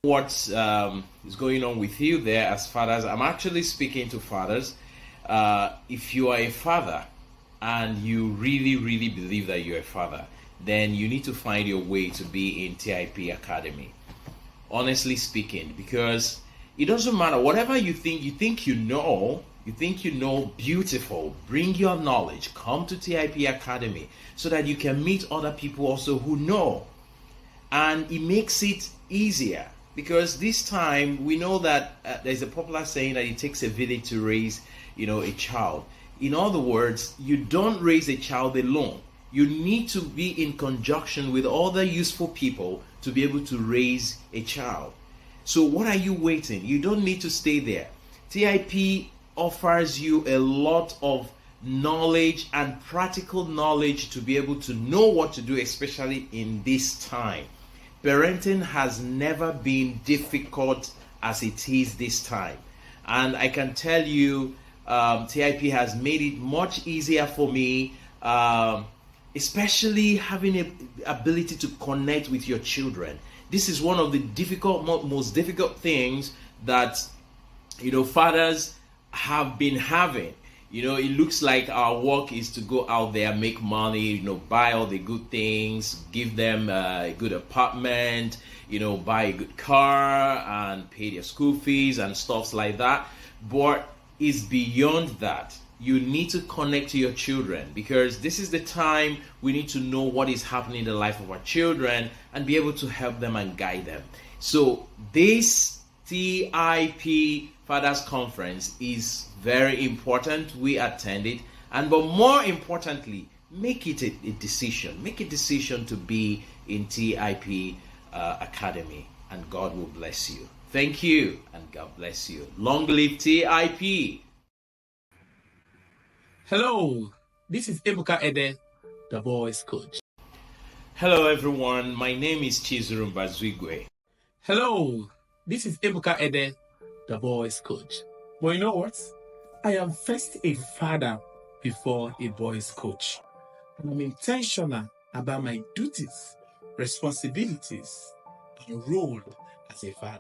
What is going on with you there as fathers. I'm actually speaking to fathers. If you are a father and you really, really believe that you're a father, then you need to find your way to be in TIP Academy. Honestly speaking, because it doesn't matter whatever you think you know, beautiful, bring your knowledge, come to TIP Academy so that you can meet other people also who know. And it makes it easier because this time we know that there's a popular saying that it takes a village to raise, a child. In other words, you don't raise a child alone. You need to be in conjunction with other useful people to be able to raise a child. So what are you waiting? You don't need to stay there. TIP offers you a lot of knowledge and practical knowledge to be able to know what to do, especially in this time. Parenting has never been difficult as it is this time. And I can tell you, TIP has made it much easier for me, especially having an ability to connect with your children. This is one of the most difficult things that, fathers have been having. It looks like our work is to go out there, make money, buy all the good things, give them a good apartment, buy a good car and pay their school fees and stuff like that. But it's beyond that. You need to connect to your children because this is the time we need to know what is happening in the life of our children and be able to help them and guide them. So this TIP Fathers Conference is very important. We attend it, but more importantly, make it a decision. Make a decision to be in TIP Academy, and God will bless you. Thank you, and God bless you. Long live TIP. Hello, this is Ebuka Ede, the voice coach. Hello, everyone. My name is Chizurum Bazwigwe. Hello, this is Ebuka Ede, the voice coach. But you know what? I am first a father before a voice coach. And I'm intentional about my duties, responsibilities, and role as a father.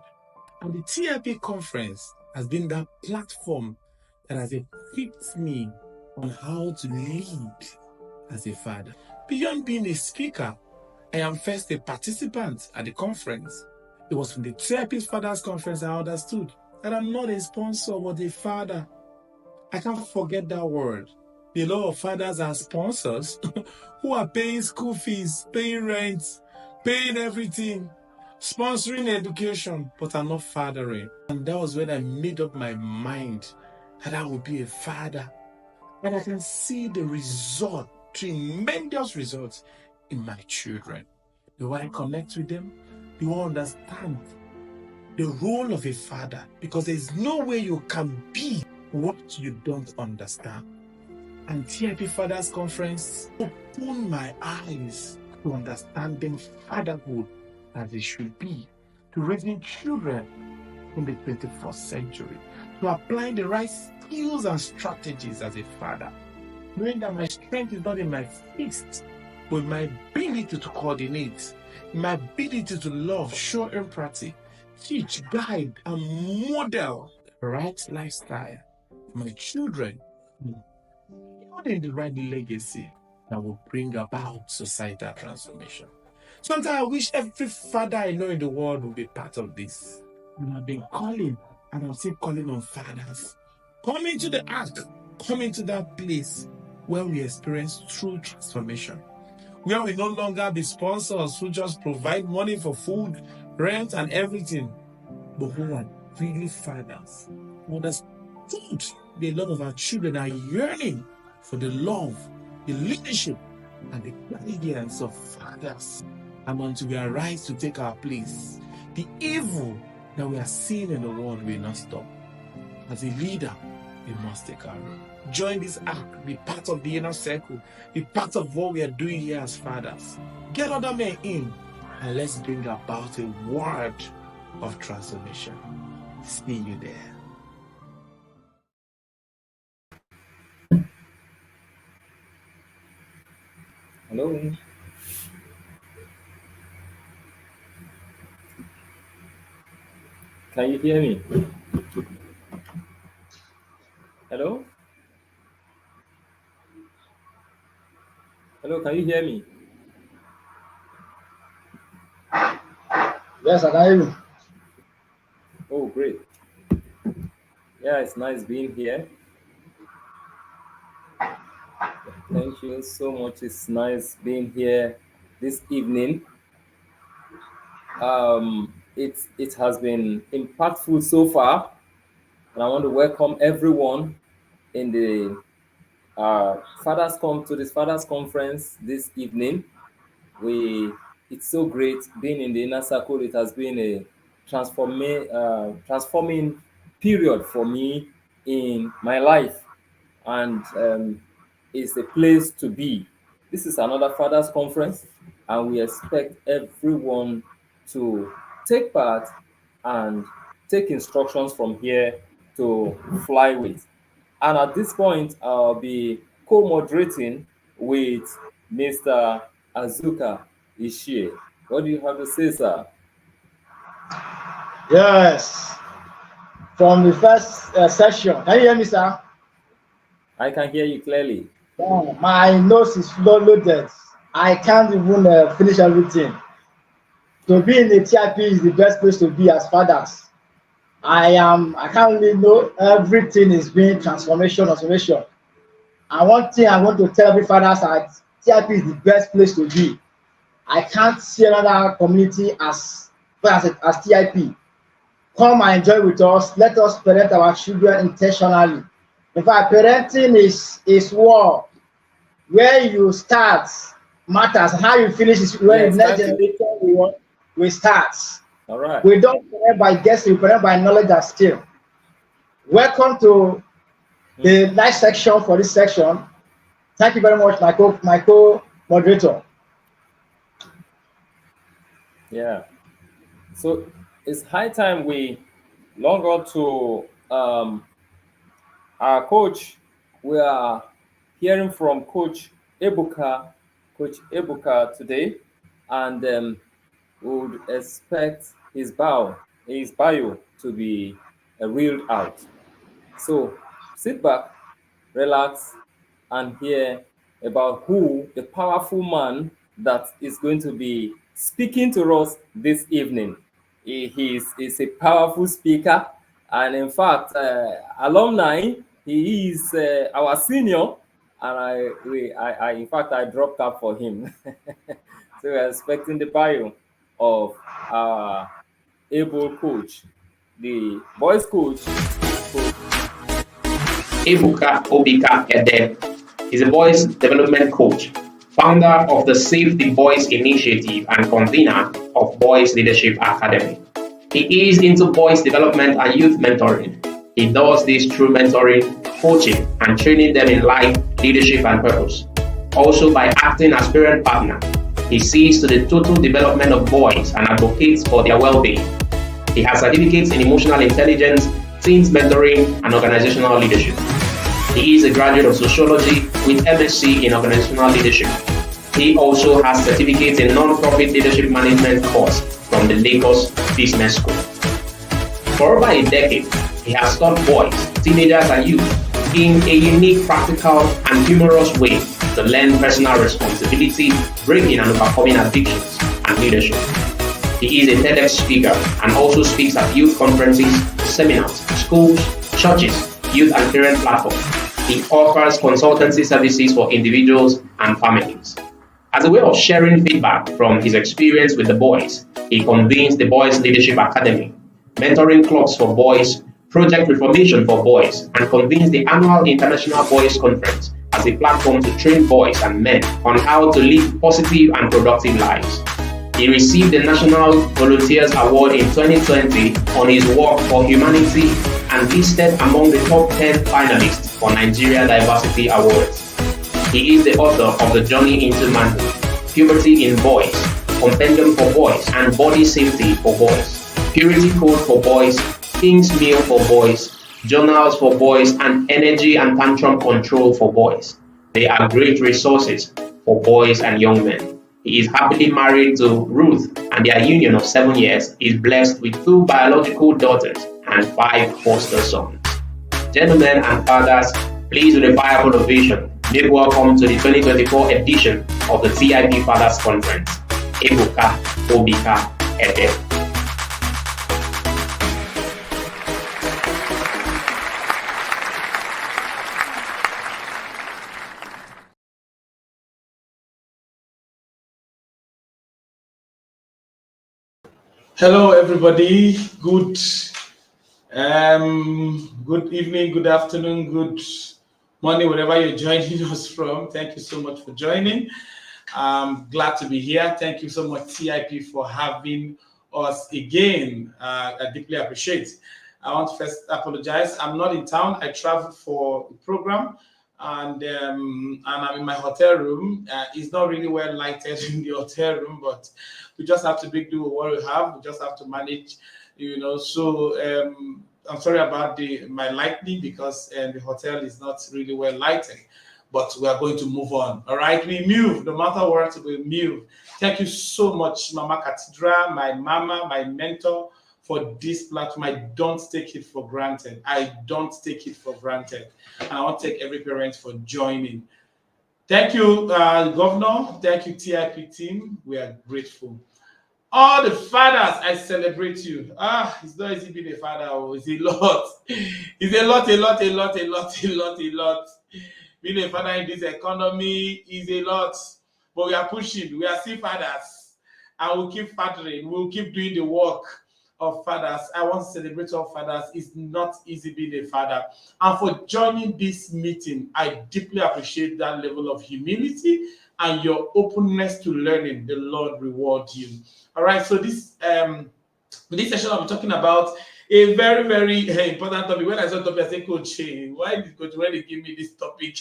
And the TIP conference has been that platform that has equipped me on how to lead as a father. Beyond being a speaker, I am first a participant at the conference. It was from the TIP Fathers Conference I understood that I'm not a sponsor but a father. I can't forget that word. A lot of fathers are sponsors who are paying school fees, paying rent, paying everything, sponsoring education, but are not fathering. And that was when I made up my mind that I would be a father. And I can see the result, tremendous results in my children. Do I connect with them? Do I understand the role of a father? Because there's no way you can be what you don't understand. And TIP Fathers Conference opened my eyes to understanding fatherhood as it should be, to raising children in the 21st century, to applying the right skills and strategies as a father, knowing that my strength is not in my fists, but in my ability to coordinate, in my ability to love, show empathy, teach, guide, and model the right lifestyle for my children, building the right legacy that will bring about societal transformation. Sometimes I wish every father I know in the world would be part of this. And I've been calling, and I'm still calling on fathers. Come into the ark, come into that place where we experience true transformation, where we no longer be sponsors who just provide money for food, rent, and everything, but who are really fathers who understood that a lot of our children are yearning for the love, the leadership, and the guidance of fathers. And until we arise to take our place, the evil that we are seeing in the world will not stop. As a leader, we must take our role. Join this ark, be part of the inner circle, be part of what we are doing here as fathers. Get other men in, and let's bring about a word of transformation. See you there. Hello. Can you hear me? Hello? Hello, can you hear me? Yes, I can hear you. Oh, great. Yeah, it's nice being here. Thank you so much. It's nice being here this evening. It has been impactful so far, and I want to welcome everyone in the fathers come to this fathers conference this evening. We It's so great being in the inner circle. It has been a transforming period for me in my life, and it's a place to be. This is another fathers conference, and we expect everyone to take part and take instructions from here to fly with. And at this point, I'll be co-moderating with Mr. Azuka Ishie. What do you have to say, sir? Yes, from the first session. Can you hear me, sir? I can hear you clearly. Oh, my nose is loaded. I can't even finish everything. To be in the TIP is the best place to be as fathers. I can't really know everything is being transformation. And one thing I want to tell every father is that TIP is the best place to be. I can't see another community as TIP. Come and enjoy with us. Let us parent our children intentionally. In fact, parenting is war. Where you start matters. How you finish is where the next generation we start. All right. We don't parent by guessing, we parent by knowledge and skill. Welcome to the live section for this section. Thank you very much, my co-moderator. Yeah. So it's high time we log on to our coach. We are hearing from Coach Ebuka today, and we would expect his bio to be reeled out. So sit back, relax, and hear about who the powerful man that is going to be speaking to us this evening. He is a powerful speaker, and in fact, alumni. He is our senior, and in fact, I dropped up for him. So we're expecting the bio of our able coach, the boys coach. Ebuka Obika Ede is a boys development coach, founder of the Save the Boys initiative and convener of Boys Leadership Academy. He is into boys development and youth mentoring. He does this through mentoring, coaching, and training them in life, leadership, and purpose. Also by acting as parent partner, he sees to the total development of boys and advocates for their well-being. He has certificates in emotional intelligence, teams mentoring, and organizational leadership. He is a graduate of sociology with MSc in organizational leadership. He also has certificates in non-profit leadership management course from the Lagos Business School. For over a decade, he has taught boys, teenagers, and youth in a unique, practical, and humorous way to learn personal responsibility, breaking and overcoming addictions, and leadership. He is a TEDx speaker and also speaks at youth conferences, seminars, schools, churches, youth and parent platforms. He offers consultancy services for individuals and families. As a way of sharing feedback from his experience with the boys, he convenes the Boys Leadership Academy, mentoring clubs for boys, project reformation for boys, and convenes the annual International Boys Conference as a platform to train boys and men on how to live positive and productive lives. He received the National Volunteers Award in 2020 on his work for humanity and listed among the top 10 finalists for Nigeria Diversity Awards. He is the author of The Journey into Manhood, Puberty in Boys, Compendium for Boys, and Body Safety for Boys, Purity Code for Boys, King's Meal for Boys, Journals for Boys, and Energy and Tantrum Control for Boys. They are great resources for boys and young men. He is happily married to Ruth, and their union of 7 years is blessed with 2 biological daughters and 5 foster sons. Gentlemen and fathers, please with a powerful ovation, make welcome to the 2024 edition of the TIP Fathers Conference, Ebuka Obika Ede. Hello, everybody. Good evening, good afternoon, good morning, wherever you're joining us from. Thank you so much for joining. I'm glad to be here. Thank you so much, TIP, for having us again. I deeply appreciate. I want to first apologize. I'm not in town. I traveled for the program, and I'm in my hotel room. It's not really well lighted in the hotel room, but we just have to make do with what we have. We just have to manage, So I'm sorry about my lighting because the hotel is not really well lighted, but we are going to move on. All right, we move. No matter what, we move. Thank you so much, Mama Cathedra, my mama, my mentor, for this platform. I don't take it for granted. I don't take it for granted. And I want to thank every parent for joining. Thank you, Governor. Thank you, TIP team. We are grateful. All the fathers, I celebrate you. It's not easy being a father. It's a lot. It's a lot. Being a father in this economy is a lot. But we are pushing. We are still fathers. And we'll keep fathering. We'll keep doing the work of fathers. I want to celebrate all fathers. It's not easy being a father. And for joining this meeting, I deeply appreciate that level of humility and your openness to learning. The Lord reward you. All right, so this session I'll be talking about a very, very important topic. When I saw the topic, I said, Coach, why did Coach when they give me this topic?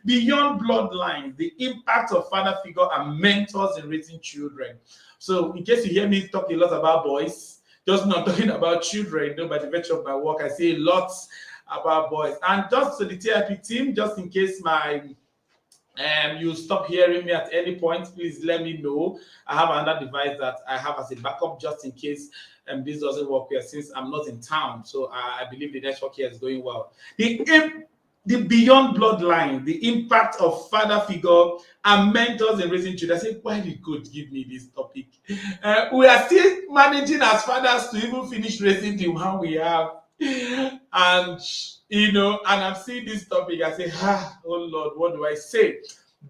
Beyond bloodlines, the impact of father figure and mentors in raising children. So in case you hear me talk a lot about boys, just not talking about children, by the virtue of my work, I say lots about boys. And just to the TIP team, just in case you stop hearing me at any point, please let me know. I have another device that I have as a backup just in case this doesn't work here since I'm not in town. So I believe the network here is going well. The beyond bloodline, the impact of father figure and mentors in raising children. I say, why did God give me this topic? We are still managing as fathers to even finish raising the one we have. And I'm seeing this topic, I say, oh Lord, what do I say?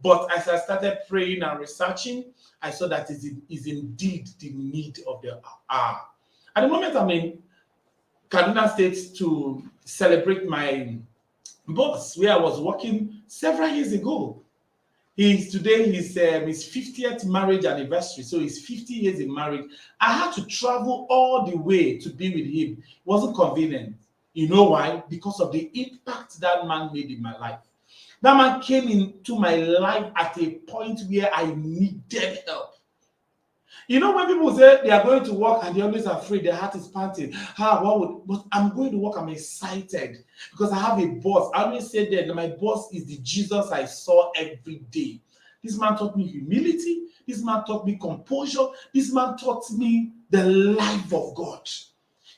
But as I started praying and researching, I saw that it is indeed the need of the hour. At the moment, I'm in Kaduna State to celebrate my boss, where I was working several years ago. Today his 50th marriage anniversary, so he's 50 years in marriage. I had to travel all the way to be with him. It wasn't convenient. You know why? Because of the impact that man made in my life. That man came into my life at a point where I needed help. You know, when people say they are going to work and they're always afraid, their heart is panting. But I'm going to work, I'm excited because I have a boss. I always say that my boss is the Jesus I saw every day. This man taught me humility. This man taught me composure. This man taught me the life of God.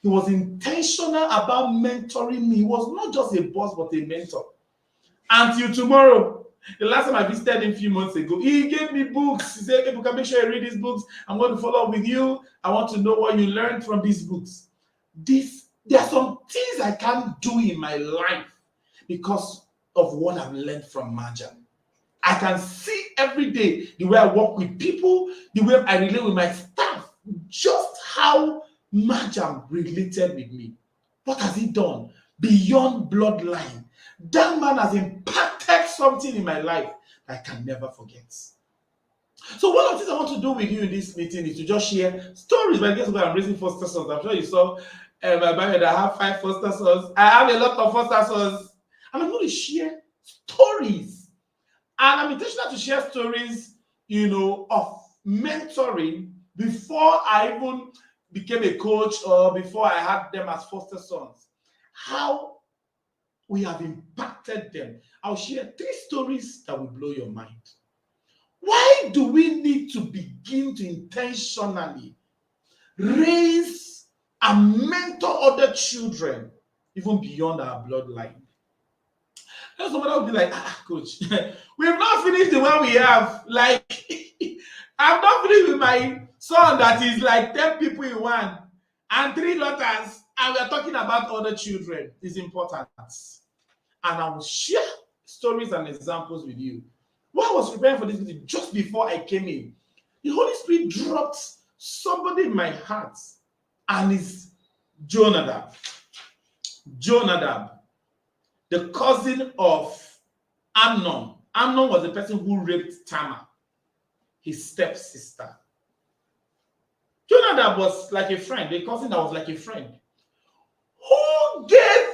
He was intentional about mentoring me. He was not just a boss, but a mentor. Until tomorrow. The last time I visited him a few months ago, he gave me books. He said, "Hey, make sure you read these books. I'm going to follow up with you. I want to know what you learned from these books." There are some things I can't do in my life because of what I've learned from Marjan. I can see every day the way I work with people, the way I relate with my staff, just how Marjan related with me. What has he done? Beyond bloodline. That man has impacted something in my life that I can never forget. So one of the things I want to do with you in this meeting is to just share stories. But guess what? I'm raising foster sons. I'm sure you saw my Bible that I have 5 foster sons. I have a lot of foster sons. And I'm going to share stories. And I'm intentional to share stories, of mentoring before I even became a coach or before I had them as foster sons. How we have impacted them. I'll share 3 stories that will blow your mind. Why do we need to begin to intentionally raise and mentor other children even beyond our bloodline? Then somebody will be like, coach, we've not finished the one we have. Like, I've not finished with my son that is like 10 people in one and 3 daughters, and we're talking about other children. It's important. And I will share stories and examples with you. While I was preparing for this meeting, just before I came in, the Holy Spirit dropped somebody in my heart, and it's Jonadab. Jonadab, the cousin of Amnon. Amnon was the person who raped Tamar, his stepsister. Jonadab was like a friend, a cousin that was like a friend, who gave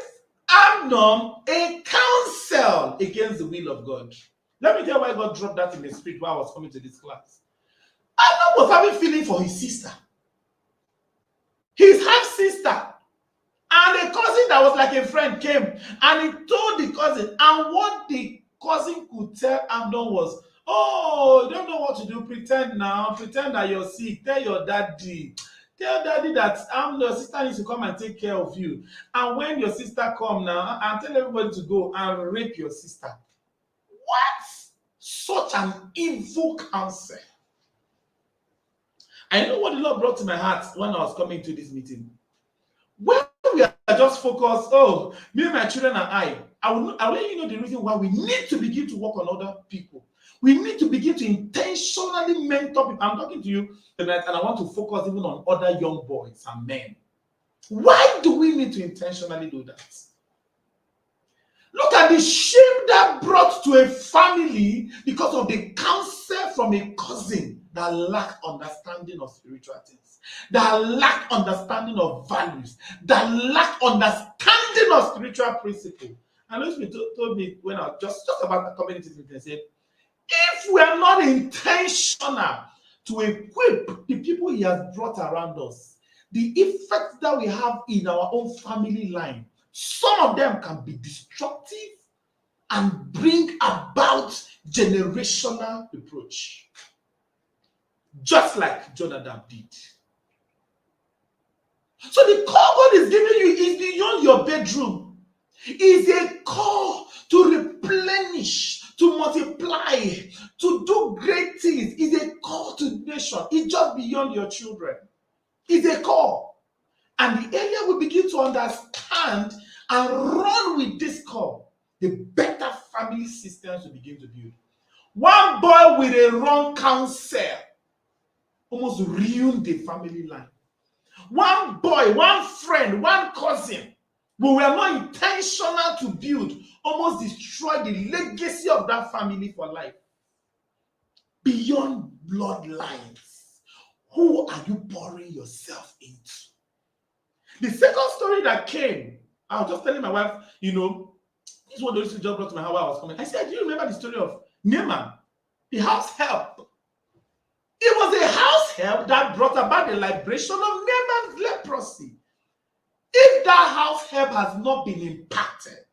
Amnon a counsel against the will of God. Let me tell you why God dropped that in the spirit while I was coming to this class. Amnon was having feeling for his sister, his half sister. And a cousin that was like a friend came and he told the cousin, and what the cousin could tell Amnon was, oh, you don't know what to do, pretend now, pretend that you're sick, tell your daddy that your sister needs to come and take care of you. And when your sister come now, and tell everybody to go and rape your sister. What? Such an evil counsel. I know what the Lord brought to my heart when I was coming to this meeting. When we are just focused, oh, me, my children, and I will let you know the reason why we need to begin to work on other people. We need to begin to intentionally mentor people. I'm talking to you tonight, and I want to focus even on other young boys and men. Why do we need to intentionally do that? Look at the shame that brought to a family because of the counsel from a cousin that lacked understanding of spiritual things, that lacked understanding of values, that lacked understanding of spiritual principles. And Holy Spirit told me when I was just about the community meeting, he said, if we are not intentional to equip the people he has brought around us, the effects that we have in our own family line, some of them can be destructive and bring about generational reproach, just like Jonadab did. So the call God is giving you is beyond your bedroom. It's a call to replenish, to multiply, to do great things. It's a call to nation. It's just beyond your children. It's a call. And the earlier we begin to understand and run with this call, the better family systems we begin to build. One boy with a wrong counsel almost ruined the family line. One boy, one friend, one cousin, we were not intentional to build, almost destroy the legacy of that family for life. Beyond bloodlines, who are you pouring yourself into? The second story that came, I was just telling my wife, this is what the Holy Spirit just brought to my heart while I was coming. I said, do you remember the story of Naaman, the house help? It was a house help that brought about the liberation of Naaman's leprosy. If that house help has not been impacted,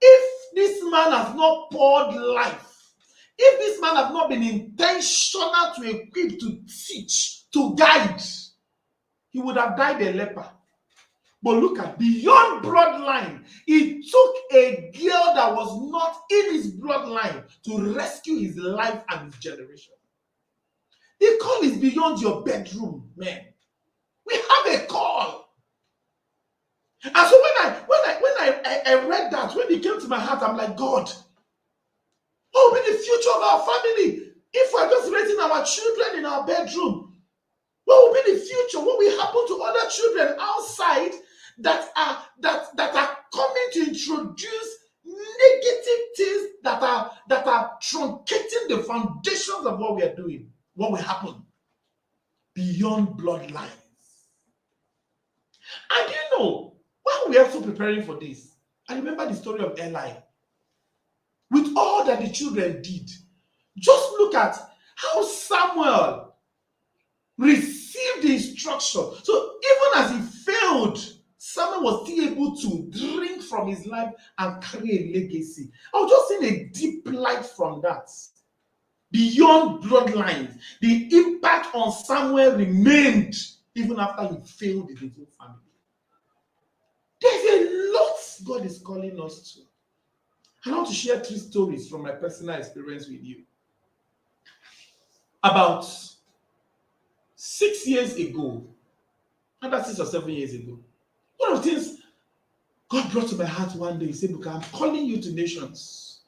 if this man has not poured life, if this man has not been intentional to equip, to teach, to guide, he would have died a leper. But look at beyond bloodline, it took a girl that was not in his bloodline to rescue his life and his generation. The call is beyond your bedroom, man. We have a call. And so when I read that, when it came to my heart, I'm like, God, what will be the future of our family if we're just raising our children in our bedroom? What will be the future? What will happen to other children outside that are coming to introduce negative things that are truncating the foundations of what we are doing? What will happen beyond bloodlines? And while we are also preparing for this, I remember the story of Eli. With all that the children did, just look at how Samuel received the instruction. So even as he failed, Samuel was still able to drink from his life and carry a legacy. I was just seeing a deep light from that. beyond bloodlines. The impact on Samuel remained even after he failed in his own family. There's a lot God is calling us to. I want to share 3 stories from my personal experience with you. About 6 years ago, about 6 or 7 years ago, one of the things God brought to my heart one day, he said, "Look, I'm calling you to nations.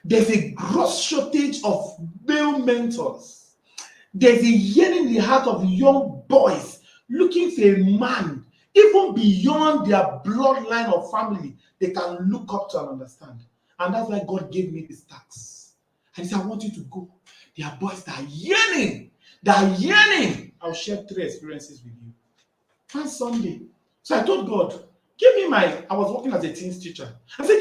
There's a gross shortage of male mentors. There's a yearning in the heart of young boys looking for a man, even beyond their bloodline or family, they can look up to and understand." And that's why God gave me this task. And he said, "I want you to go. There are boys that are yearning. I'll share 3 experiences with you." One Sunday, so I told God, I was working as a teens teacher. I said,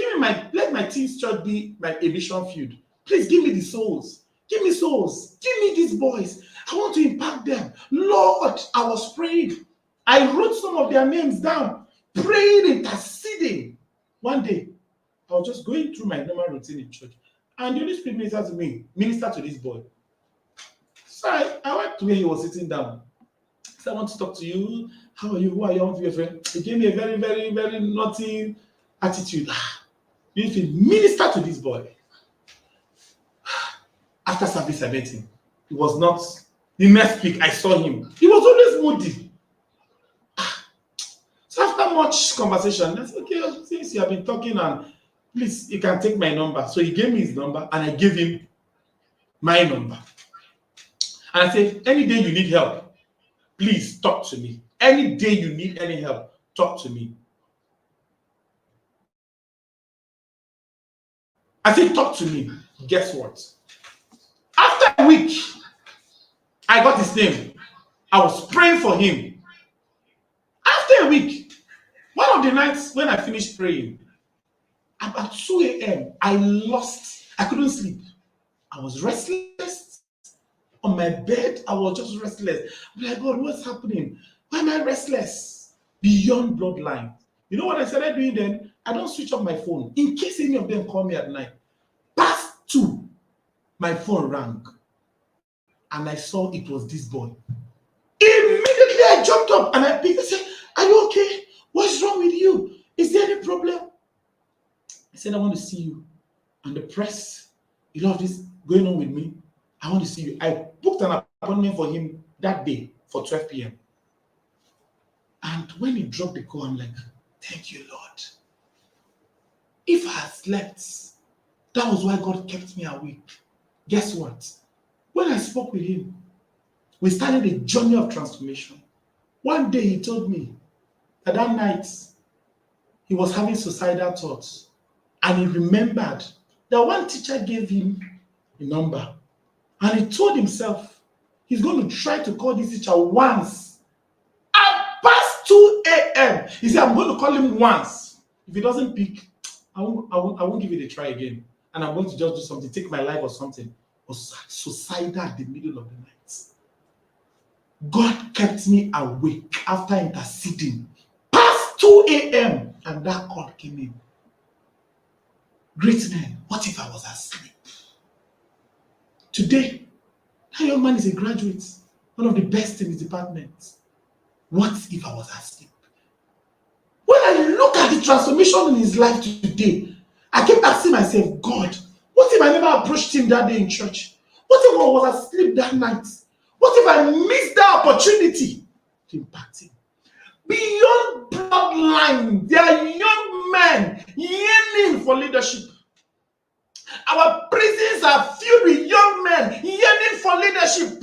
let my teens church be a mission field. Please give me the souls. Give me souls. Give me these boys. I want to impact them. Lord, I was praying. I wrote some of their names down, praying, interceding. One day, I was just going through my normal routine in church, and the Holy Spirit ministered to this boy. So I went to where he was sitting down. So I want to talk to you. How are you? Who are you? I want to be a friend. He gave me a very, very, very naughty attitude. You need to minister to this boy. After service, I met him. He was not. The next week, I saw him. He was always moody. So after much conversation, I said, "Okay, since you have been talking, and please, you can take my number." So he gave me his number, and I gave him my number. And I said, "Any day you need help, please talk to me. Any day you need any help, talk to me." I said, "Talk to me." Guess what? After a week, I got his name. I was praying for him. After a week, one of the nights when I finished praying, about 2 a.m., I couldn't sleep. I was restless. On my bed, I was just restless. I'm like, "God, what's happening? Why am I restless?" Beyond bloodline. You know what I started doing then? I don't switch off my phone in case any of them call me at night. Past 2, my phone rang, and I saw it was this boy. Immediately, I jumped up and I picked. I said, "Are you okay? What's wrong with you? Is there any problem?" I said, "I want to see you." And the press, you know this going on with me. I want to see you. I booked an appointment for him that day for 12 p.m. And when he dropped the call, I'm like, "Thank you, Lord. If I had slept, that was why God kept me awake." Guess what? When I spoke with him, we started a journey of transformation. One day he told me that night he was having suicidal thoughts, and he remembered that one teacher gave him a number, and he told himself he's going to try to call this teacher once. At past 2 a.m., he said, "I'm going to call him once. If he doesn't pick, I won't give it a try again. And I'm going to just do something, take my life or something." It was suicidal at the middle of the night. God kept me awake after interceding. Past 2 a.m., and that call came in. Great men, what if I was asleep? Today, that young man is a graduate, one of the best in his department. What if I was asleep? When I look at the transformation in his life today, I kept asking myself, "God, what if I never approached him that day in church? What if I was asleep that night? What if I missed that opportunity to impact him?" Beyond bloodline, there are young men yearning for leadership. Our prisons are filled with young men yearning for leadership.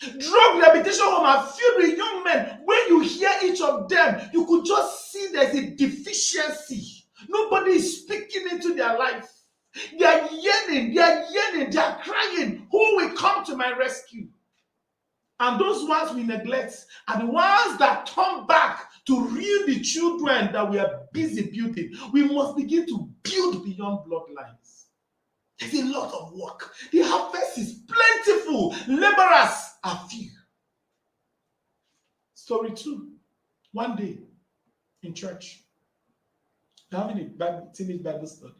Drug rehabilitation homes are filled with young men. When you hear each of them, you could just see there's a deficiency. Nobody is speaking into their life. They are yearning, they are crying. Who will come to my rescue? And those ones we neglect are the ones that turn back to rear the children that we are busy building. We must begin to build beyond bloodlines. There's a lot of work. The harvest is plentiful. Laborers are few. Story 2. One day in church, we're having a teenage Bible study.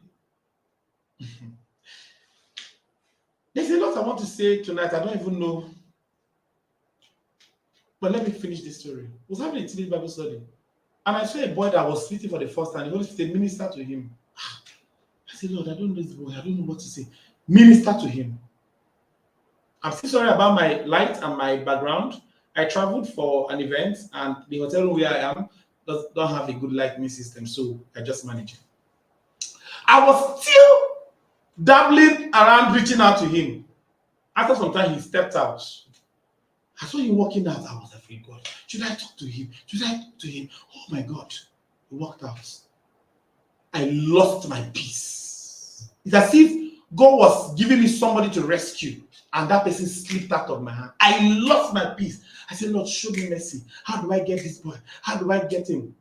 There's a what I want to say tonight, I don't even know. But let me finish this story. I was having a teenage Bible study, and I saw a boy that was sleeping for the first time. The Holy Spirit ministered to him. I said, Lord, I don't know this boy. I don't know what to say. Minister to him. I'm still sorry about my light and my background. I traveled for an event, and the hotel room where I am don't have a good lighting system, so I just manage it. I was still dabbling around, reaching out to him. After some time, he stepped out. I saw him walking out. I was afraid, God, should I talk to him? Should I talk to him? Oh my God. He walked out. I lost my peace. It's as if God was giving me somebody to rescue, and that person slipped out of my hand. I lost my peace. I said, Lord, show me mercy. How do I get this boy? How do I get him?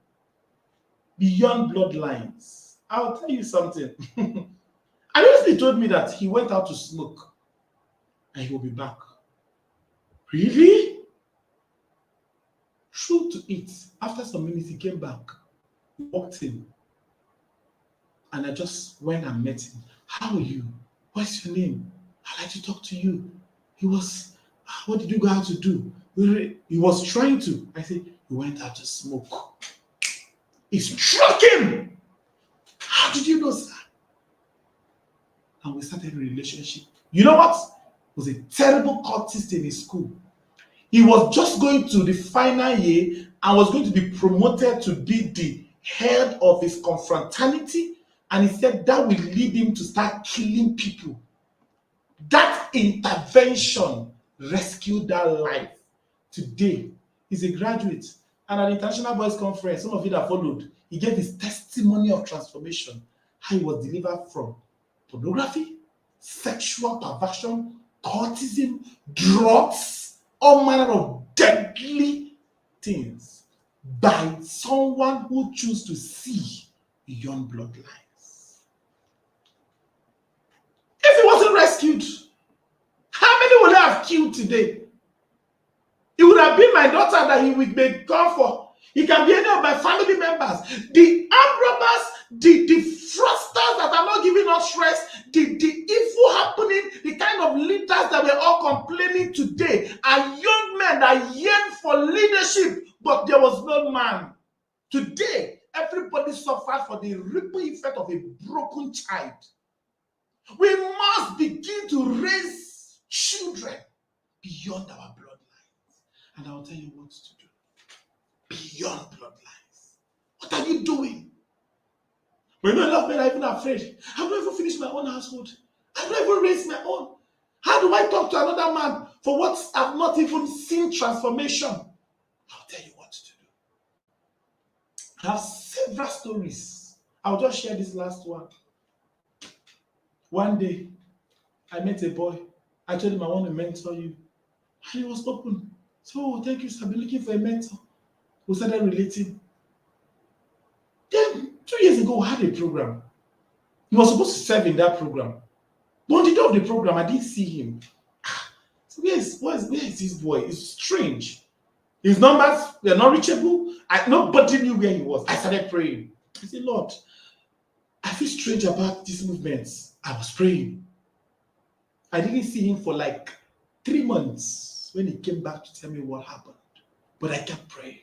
Beyond bloodlines. I'll tell you something. I honestly told me that he went out to smoke and he will be back. Really? True to it. After some minutes, he came back. He walked in. And I just went and met him. How are you? What's your name? I'd like to talk to you. He was, what did you go out to do? He was trying to. I said, he went out to smoke. It struck him. How did you know, sir? And we started a relationship. You know what? He was a terrible cultist in his school. He was just going to the final year and was going to be promoted to be the head of his confraternity. And he said that will lead him to start killing people. That intervention rescued that life. Today, he's a graduate. And at the International Boys Conference, some of you that followed, he gave his testimony of transformation. How he was delivered from pornography, sexual perversion, cultism, drugs, all manner of deadly things by someone who chooses to see beyond bloodlines. If he wasn't rescued, how many would I have killed today? It would have been my daughter that he would be gone for. It can be any of my family members. The armed robbers, the fraudsters that are not giving us rest, the evil happening, the kind of leaders that we're all complaining today are young men that yearn for leadership, but there was no man. Today, everybody suffered for the ripple effect of a broken child. We must begin to raise children beyond our bloodlines. And I'll tell you what to do. Beyond bloodlines. What are you doing? When a lot of men are even afraid. I've not even finished my own household. I've not even raised my own. How do I talk to another man for what I've not even seen transformation? I'll tell you what to do. I have several stories. I'll just share this last one. One day, I met a boy. I told him I want to mentor you. And he was open. So, thank you, sir. I've been looking for a mentor. We started relating. Then, 2 years ago, we had a program. He was supposed to serve in that program. But on the day of the program, I didn't see him. So where is this boy? It's strange. His numbers were not reachable. Nobody knew where he was. I started praying. I said, Lord, I feel strange about these movements. I was praying. I didn't see him for like 3 months when he came back to tell me what happened. But I kept praying.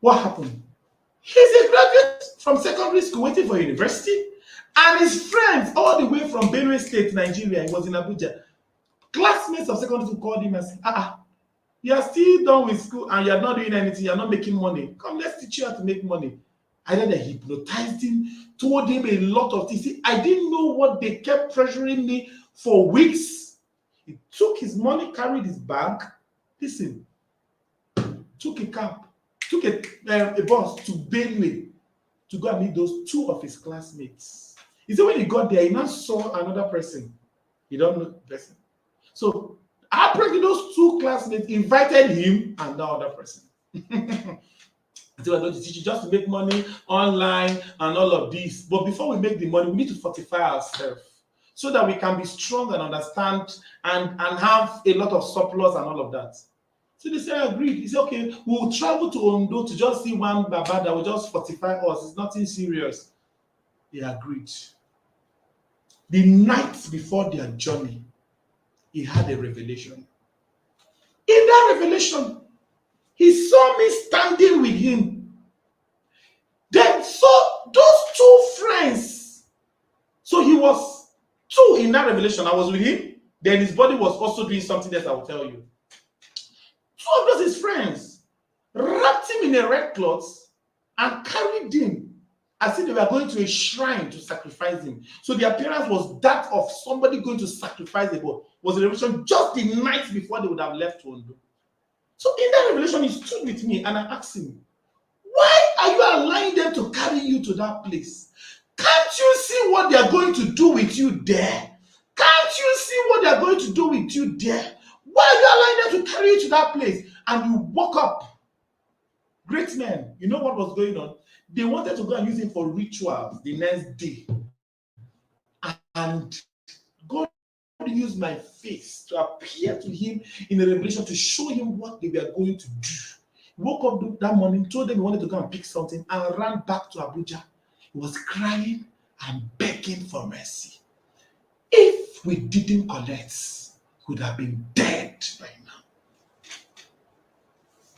What happened? He's a graduate from secondary school waiting for university. And his friends all the way from Benue State, Nigeria, he was in Abuja. Classmates of secondary school called him and said, you are still done with school and you are not doing anything, you are not making money. Come, let's teach you how to make money. I then hypnotized him, told him a lot of things. See, I didn't know what they kept pressuring me for weeks. He took his money, carried his bag. Listen, took a cab, took a bus to Benue to go and meet those 2 of his classmates. He said when he got there, he now saw another person. He don't know the person. So apparently those 2 classmates invited him and the other person. So we're going to teach you just to make money online and all of this. But before we make the money, we need to fortify ourselves so that we can be strong and understand and have a lot of surplus and all of that. So they said, I agreed. He said, okay, we'll travel to Ondo to just see one Baba that will just fortify us. It's nothing serious. They agreed. The night before their journey, he had a revelation. In that revelation, he saw me standing with him. Then saw those two friends. So he was two in that revelation. I was with him. Then his body was also doing something else I will tell you. Two of those his friends wrapped him in a red cloth and carried him as if they were going to a shrine to sacrifice him. So the appearance was that of somebody going to sacrifice a boy. Was a revelation just the night before they would have left Ondo. So in that revelation, he stood with me and I asked him, why are you allowing them to carry you to that place? Can't you see what they are going to do with you there? Can't you see what they are going to do with you there? Why are you allowing them to carry you to that place? And you woke up. Great men, you know what was going on? They wanted to go and use him for rituals the next day. And God used my face to appear to him in a revelation to show him what they were going to do. He woke up that morning, told them he wanted to go and pick something, and ran back to Abuja. He was crying and begging for mercy. If we didn't collect, he would have been dead by now.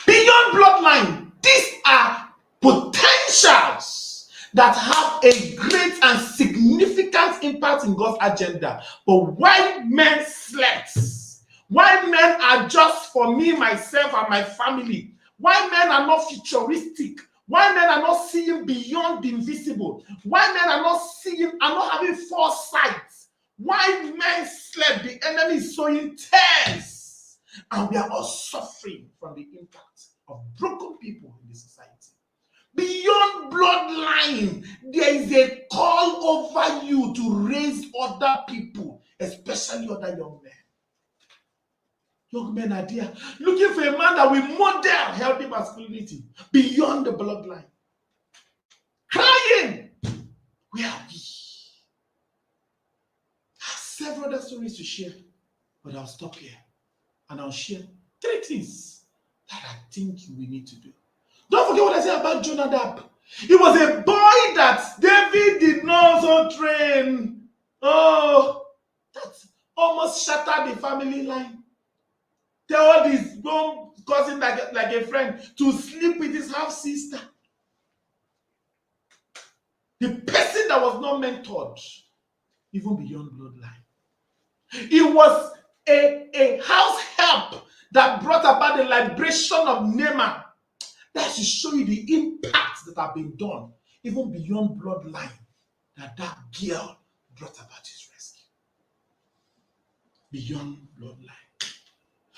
Beyond bloodline, these are potentials that have a great and significant impact in God's agenda. But why men slept, why men are just for me, myself, and my family, why men are not futuristic, why men are not seeing beyond the invisible, why men are not seeing, are not having foresight, why men slept, the enemy is so intense, and we are all suffering from the impact of broken people in the society. Beyond bloodline, there is a call over you to raise other people, especially other young men. Young men are there looking for a man that will model healthy masculinity beyond the bloodline. Crying, where are we? I have several other stories to share, but I'll stop here and I'll share 3 things that I think we need to do. Don't forget what I said about Jonadab. He was a boy that David did not also train. Oh, that almost shattered the family line. Tell his own cousin like a friend to sleep with his half-sister. The person that was not mentored, even beyond bloodline. It was a house help that brought about the liberation of Naaman. That should show you the impact that have been done, even beyond bloodline, that girl brought about his rescue. Beyond bloodline.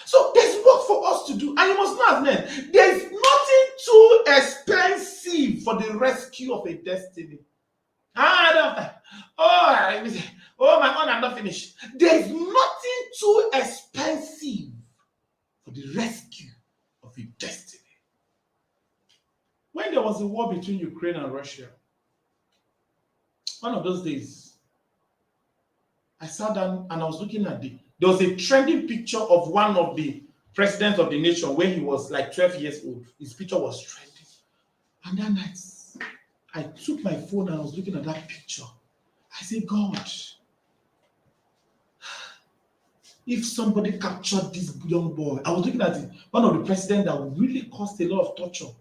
So there's work for us to do, and you must know as men, there's nothing too expensive for the rescue of a destiny. My own, I'm not finished. There's nothing too expensive for the rescue of a destiny. When there was a war between Ukraine and Russia, one of those days, I sat down and I was looking at there was a trending picture of one of the presidents of the nation when he was like 12 years old. His picture was trending. And that night, I took my phone and I was looking at that picture. I said, God, if somebody captured this young boy, I was looking at it, one of the presidents that really caused a lot of torture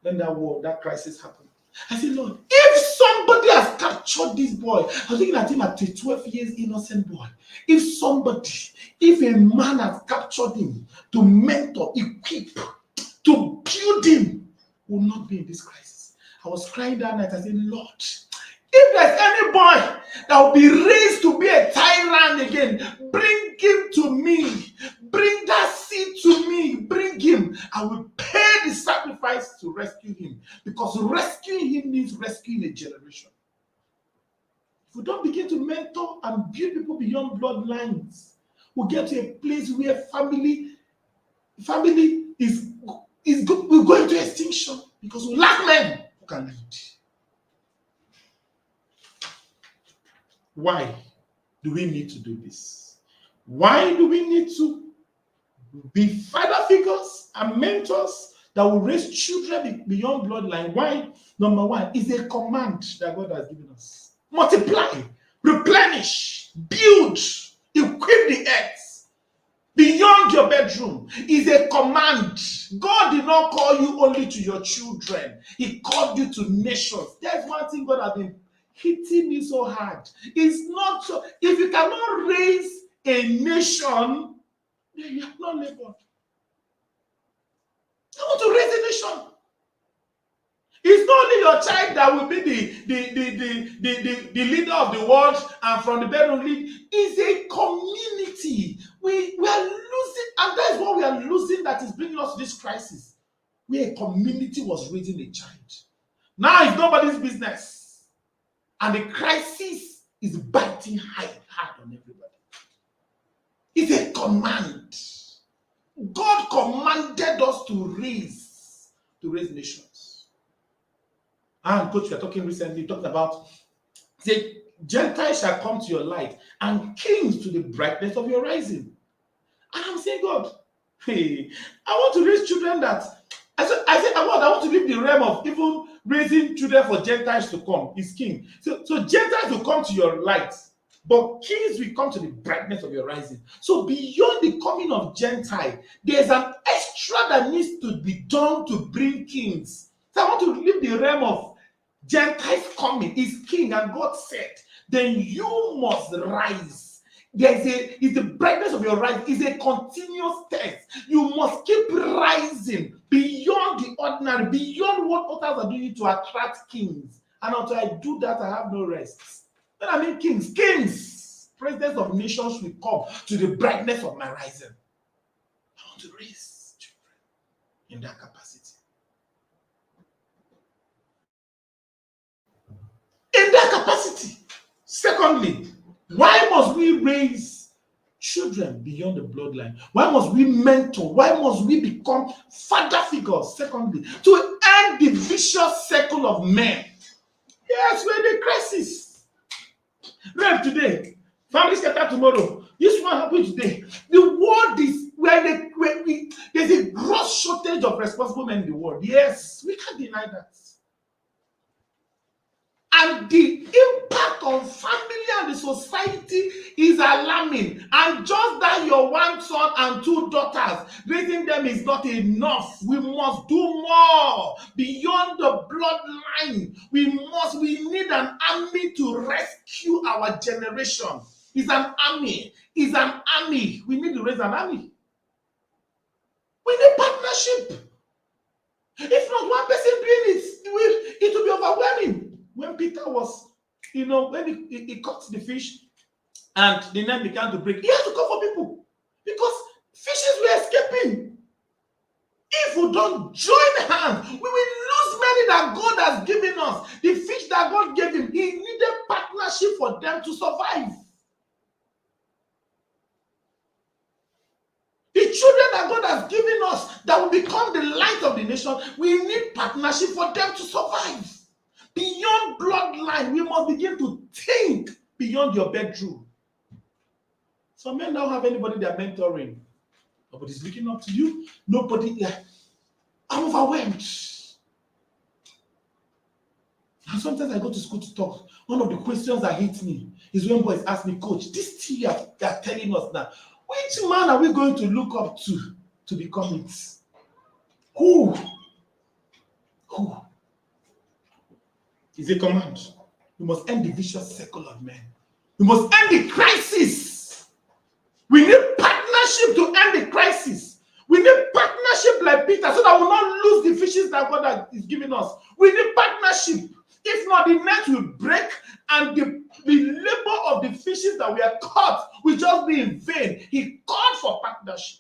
when that war, that crisis happened. I said, Lord, if somebody has captured this boy, I was looking at him at a 12 years innocent boy. If a man has captured him to mentor, equip, to build him, will not be in this crisis. I was crying that night. I said, Lord, if there's any boy that will be raised to be a tyrant again, bring him to me. Bring that seed to me. Bring him. I will pay the sacrifice to rescue him. Because rescuing him means rescuing a generation. If we don't begin to mentor and build people beyond bloodlines, we'll get to a place where family is will go into extinction because we lack men who can lead. Why do we need to do this? Why do we need to be father figures and mentors that will raise children beyond bloodline? Why? Number one, is a command that God has given us. Multiply, replenish, build. Equip the earth beyond your bedroom is a command. God did not call you only to your children. He called you to nations. That's one thing God has been hitting me so hard. It's not so. If you cannot raise a nation, then you have not labored. I want to raise a nation. It's not only your child that will be the leader of the world and from the bedroom lead. It's a community. We are losing, and that's what we are losing that is bringing us to this crisis, where a community was raising a child. Now it's nobody's business. And the crisis is biting hard on everybody. It's a command. God commanded us to raise nations. And coach, we are talking recently, talked about, say, Gentiles shall come to your light, and kings to the brightness of your rising. And I'm saying, God, hey, I want to raise children that I said, I want to leave the realm of even raising children for Gentiles to come. Is king. So Gentiles will come to your light, but kings will come to the brightness of your rising. So beyond the coming of Gentile, there's an extra that needs to be done to bring kings. So I want to leave the realm of Gentiles coming. Is king, and God said, then you must rise. It's the brightness of your rise is a continuous test. You must keep rising beyond the ordinary, beyond what others are doing to attract kings. And until I do that, I have no rest. When I mean kings, presidents of nations will come to the brightness of my rising. I want to raise children in that capacity. In that capacity. Secondly, why must we raise children beyond the bloodline? Why must we mentor? Why must we become father figures? Secondly, to end the vicious circle of men. Yes, we're in a crisis. Rape today, family scatter tomorrow. This one happened today. The world is there's a gross shortage of responsible men in the world. Yes, we can't deny that. And the impact on family and the society is alarming. And just that your one son and two daughters, raising them is not enough. We must do more beyond the bloodline. We need an army to rescue our generation. It's an army. We need to raise an army. We need partnership. If not one person doing it will be overwhelming. When Peter was, when he caught the fish and the net began to break, he had to call for people because fishes were escaping. If we don't join hands, we will lose many that God has given us. The fish that God gave him, he needed partnership for them to survive. The children that God has given us that will become the light of the nation, we need partnership for them to survive. Beyond bloodline, we must begin to think beyond your bedroom. Some men don't have anybody they're mentoring. Nobody's looking up to you. Nobody. I'm overwhelmed. And sometimes I go to school to talk. One of the questions that hits me is when boys ask me, Coach, this thing you are telling us now, which man are we going to look up to become it? Who? Is a command. We must end the vicious circle of men. We must end the crisis. We need partnership to end the crisis. We need partnership like Peter so that we will not lose the fishes that God is giving us. We need partnership. If not, the net will break and the labor of the fishes that we are caught will just be in vain. He called for partnership.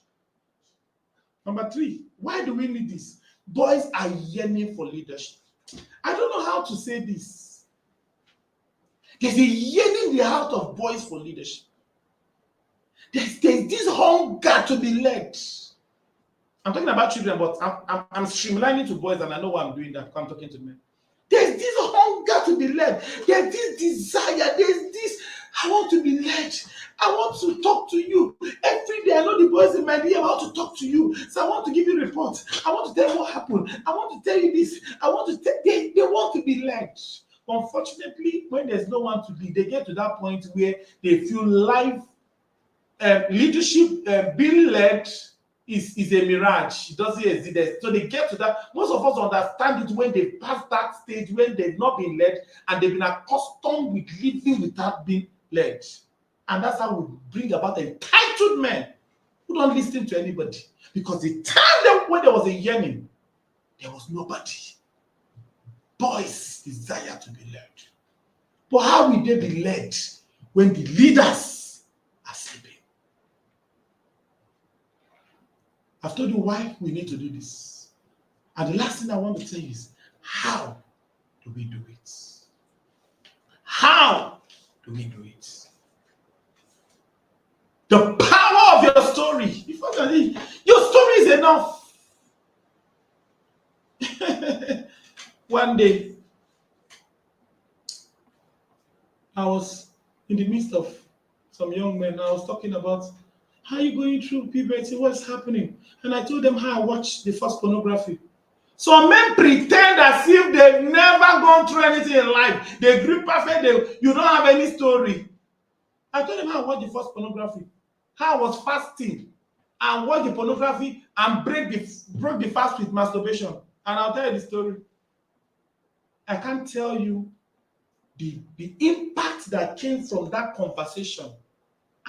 Number 3, why do we need this? Boys are yearning for leadership. I don't know how to say this. There's a yearning in the heart of boys for leadership. There's this hunger to be led. I'm talking about children, but I'm streamlining to boys, and I know why I'm doing that. I'm talking to men. There's this hunger to be led. There's this desire. There's this, I want to be led. I want to talk to you. Every day, I know the boys in my DM, I want to talk to you. So I want to give you reports. I want to tell you what happened. I want to tell you this. I want to tell they want to be led. Unfortunately, when there's no one to lead, they get to that point where they feel life leadership, being led is a mirage. It doesn't exist. So they get to that. Most of us understand it when they pass that stage, when they've not been led and they've been accustomed with living without being led. And that's how we bring about entitled men who don't listen to anybody. Because the time when there was a yearning, there was nobody. Boys desire to be led. But how will they be led when the leaders are sleeping? I've told you why we need to do this. And the last thing I want to tell you is, how do we do it? How do we do it? The power of your story. Your story is enough. One day, I was in the midst of some young men. I was talking about, how are you going through puberty? What's happening? And I told them how I watched the first pornography. Some men pretend as if they've never gone through anything in life. They grew perfect. You don't have any story. I told them how I watched the first pornography. How I was fasting and watched the pornography and broke the fast with masturbation. And I'll tell you the story. I can't tell you the impact that came from that conversation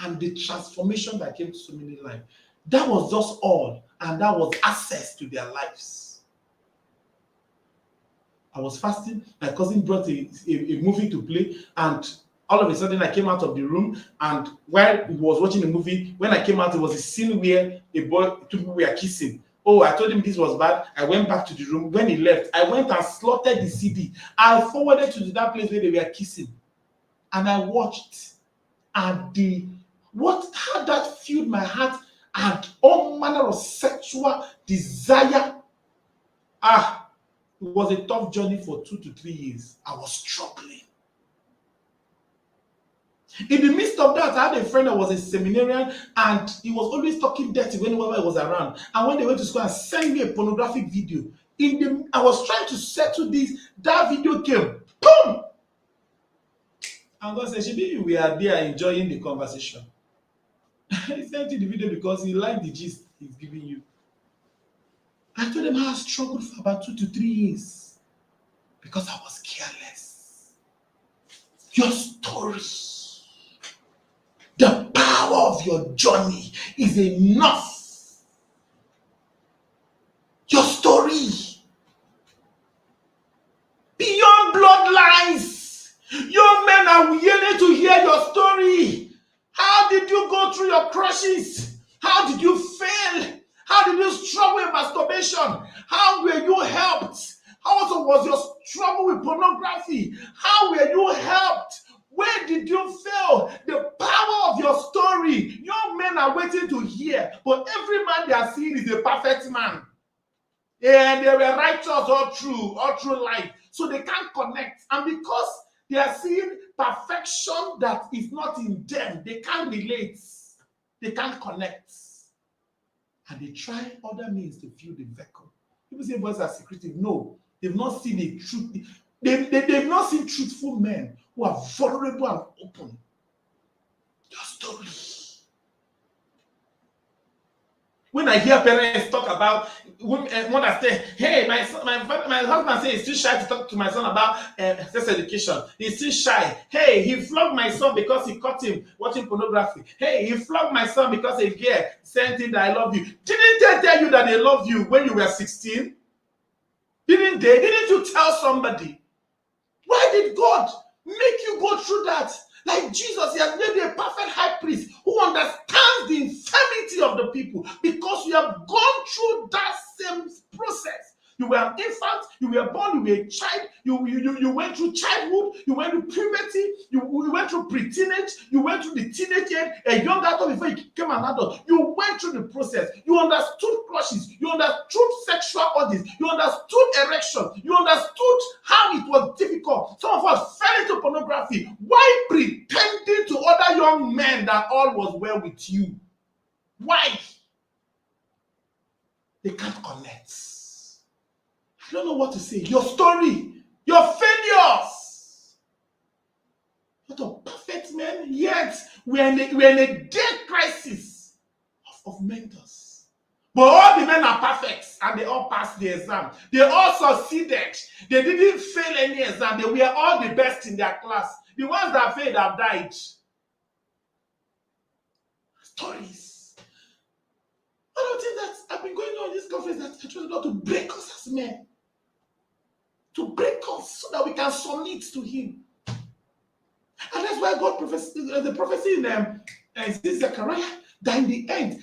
and the transformation that came to so many lives. That was just all, and that was access to their lives. I was fasting, my cousin brought a movie to play, and all of a sudden I came out of the room, and while he was watching the movie, when I came out, it was a scene where two people were kissing. Oh, I told him this was bad. I went back to the room. When he left, I went and slotted the CD. I forwarded to that place where they were kissing. And I watched. And how that filled my heart, and all manner of sexual desire. It was a tough journey for 2 to 3 years. I was struggling. In the midst of that, I had a friend that was a seminarian, and he was always talking dirty whenever I was around. And when they went to school and sent me a pornographic video, I was trying to settle this. That video came, boom! And God said, "Shebi, we are there enjoying the conversation." He sent you the video because he liked the gist he's giving you. I told him how I struggled for about 2 to 3 years because I was careless. Your story, the power of your journey is enough. Your story, beyond bloodlines, young men are yearning to hear your story. How did you go through your crushes? How did you fail? How did you struggle with masturbation? How were you helped? How also was your struggle with pornography? How were you helped? Where did you fail? The power of your story. Young men are waiting to hear, but every man they are seeing is a perfect man. And they were righteous all through life. So they can't connect. And because they are seeing perfection that is not in them, they can't relate. They can't connect. And they try other means to fill the vacuum. People say boys are secretive. No, they've not seen the truth. They've not seen truthful men who are vulnerable and open. Your story. When I hear parents talk about mothers say, "Hey, my husband says he's too shy to talk to my son about sex education. He's too shy. Hey, he flogged my son because he caught him watching pornography. Hey, he flogged my son because a girl sent him that I love you." Didn't they tell you that they love you when you were 16? Didn't they? Didn't you tell somebody? Why did God make you go through that? Like Jesus, he has made you a perfect high priest who understands the infirmity of the people, because you have gone through that same process. You were an infant, you were born, you were a child, you went through childhood, you went through puberty, you went through pre-teenage, you went through the teenage year, a young adult before you became an adult. You went through the process. You understood crushes, you understood sexual urges, you understood erection, you understood how it was difficult. Some of us fell into pornography. Why pretending to other young men that all was well with you? Why? They can't connect. I don't know what to say. Your story, your failures. Not a perfect man, yet we're in a death crisis. of mentors. But all the men are perfect and they all passed the exam. They all succeeded. They didn't fail any exam. They were all the best in their class. The ones that failed have died. Stories. I don't think that I've been going on this conference that I try not to break us as men. To break us so that we can submit to him. And that's why God the prophecy in Zechariah, that in the end,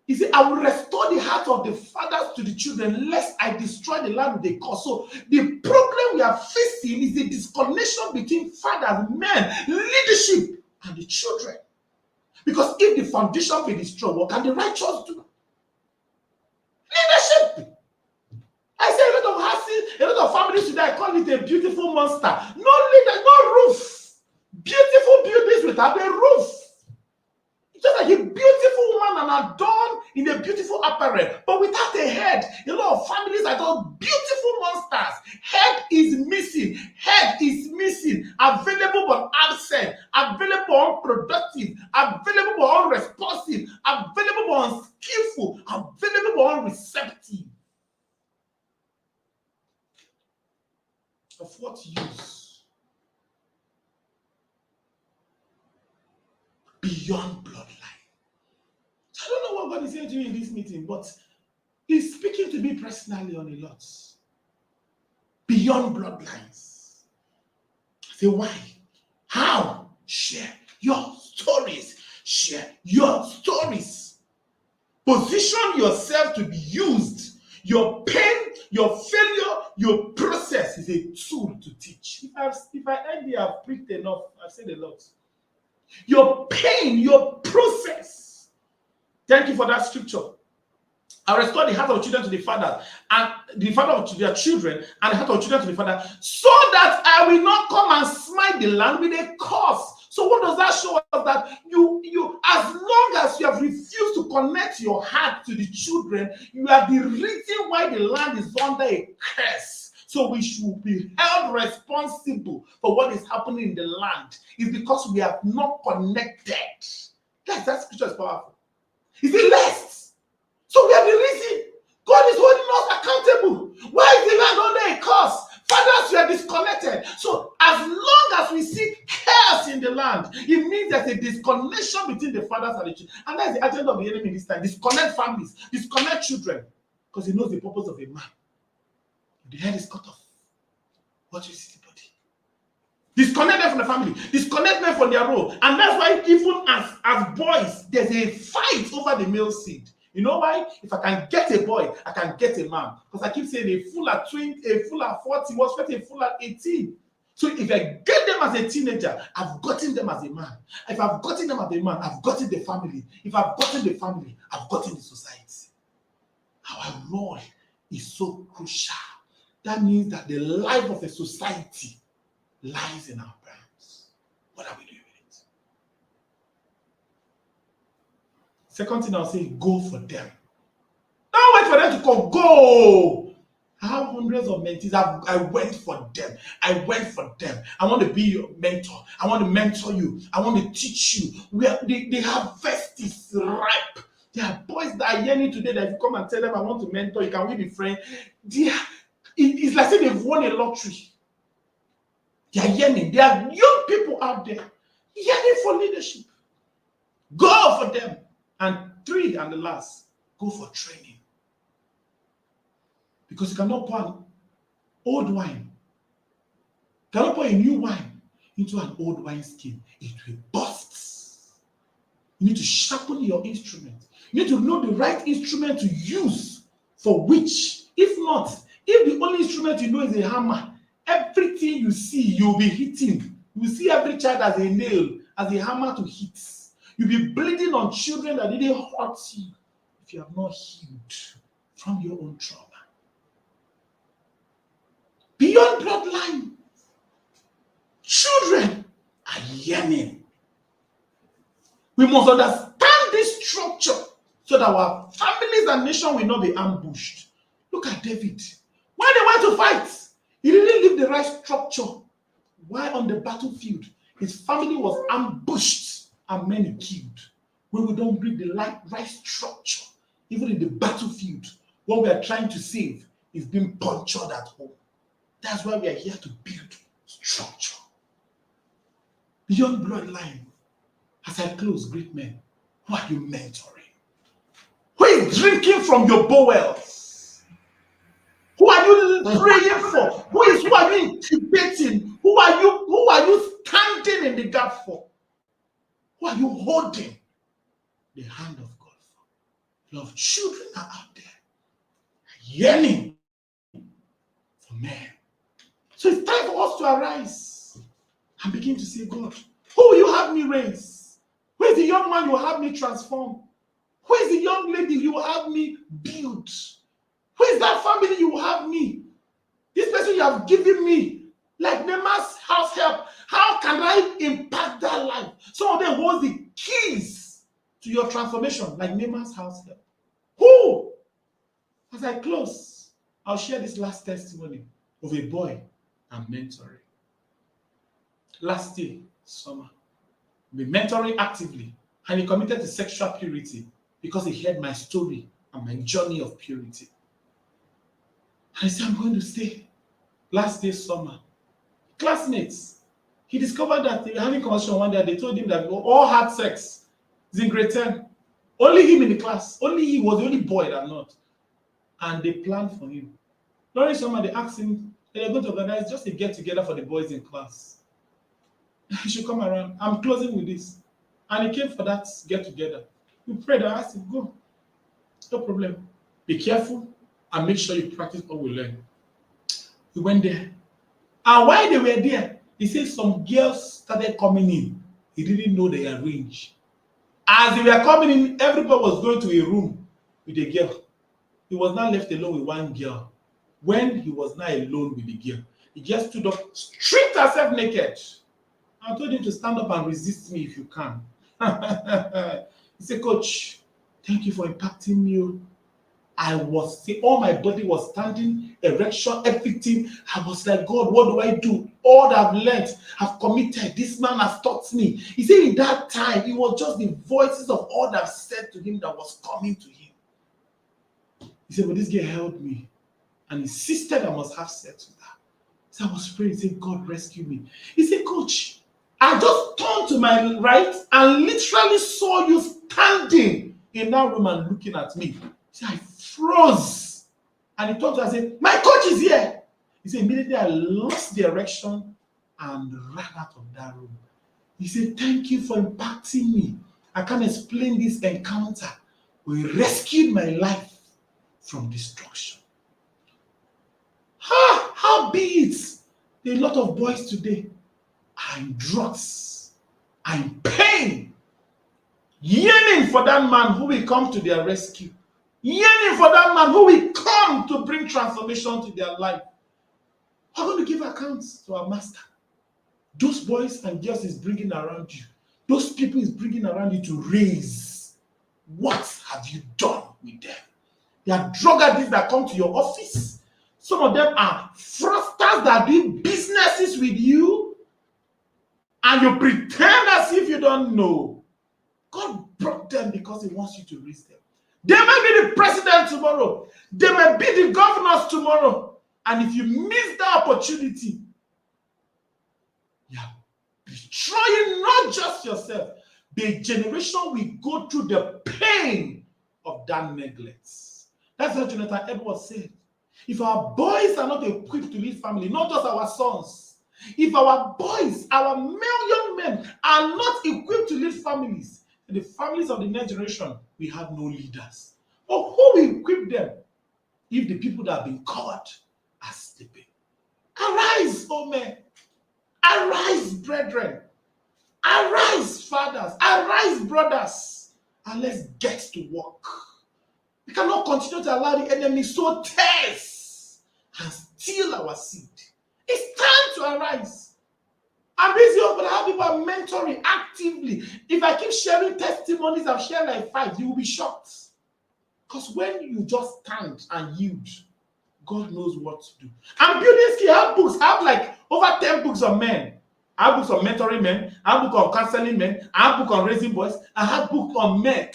he said, I will restore the heart of the fathers to the children, lest I destroy the land with a curse. So the problem we are facing is the disconnection between fathers, men, leadership, and the children. Because if the foundation be destroyed, what can the righteous do? Leadership. I say a lot of houses, a lot of families today, I call it a beautiful monster. No leader, no roof. Beautiful buildings without a roof. It's just like a beautiful woman and adorned in a beautiful apparel, but without a head. A lot of families are just beautiful monsters. Head is missing. Head is missing. Available but absent. Available but unproductive. Available but unresponsive. Available but unskillful. Available but unreceptive. Of what use? Beyond bloodline. I don't know what God is saying to me in this meeting, but he's speaking to me personally on a lot. Beyond bloodlines. I say, why? How? Share your stories. Share your stories. Position yourself to be used. Your pain, your failure, your process is a tool to teach. If I end here, I've preached enough. I've said a lot. Your pain, your process. Thank you for that scripture. I restore the heart of children to the father, and the father to their children, and the heart of children to the father, so that I will not come and smite the land with a curse. So what does that show us? That you, as long as you have refused to connect your heart to the children, you are the reason why the land is under a curse. So we should be held responsible for what is happening in the land. It's because we have not connected. Guys, that scripture is powerful. Is it less? So we are the reason. God is holding us accountable. Why is the land under a curse? Fathers, we are disconnected. So as long as we see chaos in the land, it means there's a disconnection between the fathers and the children. And that's the agenda of the enemy this time. Disconnect families, disconnect children. Because he knows the purpose of a man. The head is cut off. What you see the body? Disconnect them from the family. Disconnect them from their role. And that's why even as boys, there's a fight over the male seed. You know why? If I can get a boy, I can get a man. Because I keep saying a fool at 20, a fool at 40 was fighting a fool at 18. So if I get them as a teenager, I've gotten them as a man. If I've gotten them as a man, I've gotten the family. If I've gotten the family, I've gotten the society. Our role is so crucial. That means that the life of a society lies in our parents. What are we doing with it? Second thing I'll say, go for them. Don't wait for them to come. Go. I have hundreds of mentees. I went for them. I went for them. I want to be your mentor. I want to mentor you. I want to teach you. They have vesties ripe. There are boys that are yearning today that if you come and tell them, I want to mentor you, can we be friends? It's like saying they've won a lottery. They are yearning. There are young people out there yearning for leadership. Go for them. And three, and the last, go for training. Because you cannot pour old wine. You cannot pour a new wine into an old wine skin. It will burst. You need to sharpen your instrument. You need to know the right instrument to use for which. If not, if the only instrument you know is a hammer, everything you see, you'll be hitting. You will see every child as a nail, as a hammer to hit. You'll be bleeding on children that didn't hurt you if you have not healed from your own trauma. Beyond bloodline, children are yearning. We must understand this structure so that our families and nation will not be ambushed. Look at David. When they went to fight, he didn't leave the right structure. While on the battlefield, his family was ambushed and many killed. when we don't build the right structure, even in the battlefield, what we are trying to save is being punctured at home. That's why we are here to build structure. Beyond bloodline, as I close, great men, who are you mentoring? Who is drinking from your bowels? Who are you praying for? Who are you incubating? Who are you standing in the gap for? Who are you holding the hand of God for? Love, children are out there yearning for men. So it's time for us to arise and begin to say, God, who will you have me raise? Who is the young man you will have me transform? Who is the young lady you will have me build? Who is that family you will have me? This person you have given me, like Nehemiah's house help. How can I impact that life? Some of them hold the keys to your transformation, like Nehemiah's house help. Who? As I close, I'll share this last testimony of a boy I'm mentoring. Last year, summer, we mentoring actively, and he committed to sexual purity because he heard my story and my journey of purity. And he said, I'm going to stay. Last day, summer. Classmates, he discovered that they were having conversation one day. They told him that we all had sex. He's in grade 10. Only him in the class. Only he was the only boy that not. And they planned for him. During summer, they asked him, they're going to organize just a get-together for the boys in class. He should come around. I'm closing with this. And he came for that get-together. We prayed and asked him, go. No problem. Be careful and make sure you practice what we learn. We went there. And while they were there, he said some girls started coming in. He didn't know their range. As they were coming in, everybody was going to a room with a girl. He was not left alone with one girl. When he was not alone with the girl, he just stood up, stripped herself naked. I told him to stand up and resist me if you can. He said, Coach, thank you for impacting me. All my body was standing, erection, everything. I was like, God, what do I do? All that I've learned, I've committed. This man has taught me. He said in that time, it was just the voices of all that I've said to him that was coming to him. He said, but this girl held me and insisted I must have sex with her. So I was praying, he said, God rescue me. He said, Coach, I just turned to my right and literally saw you standing in that room and looking at me. He said, I froze. And he turned to her and said, my coach is here. He said, immediately I lost the erection and ran out of that room. He said, thank you for impacting me. I can't explain this encounter. We rescued my life from destruction. How be it? There are a lot of boys today are in drugs, are in pain, yearning for that man who will come to their rescue, yearning for that man who will come to bring transformation to their life. We're going to give accounts to our master. Those boys and girls is bringing around you. Those people is bringing around you to raise. What have you done with them? They are drug addicts that come to your office. Some of them are fraudsters that are doing businesses with you, and you pretend as if you don't know. God brought them because he wants you to raise them. They may be the president tomorrow. They may be the governors tomorrow. And if you miss that opportunity, you are destroying not just yourself. The generation will go through the pain of that neglect. That's what Jonathan Edwards said. If our boys are not equipped to lead family, not just our sons, if our boys, our male young men are not equipped to lead families, the families of the next generation, we have no leaders. But who will equip them if the people that have been covered are sleeping? Arise, O men. Arise, brethren. Arise, fathers. Arise, brothers. And let's get to work. We cannot continue to allow the enemy sow tares and steal our seed. It's time to arise. I'm busy, but I have people I'm mentoring actively. If I keep sharing testimonies, I've shared like 5, you will be shocked. Because when you just stand and yield, God knows what to do. I'm building skill. I have books. I have like over 10 books on men. I have books on mentoring men. I have book on counseling men. I have book on raising boys. I have book on men.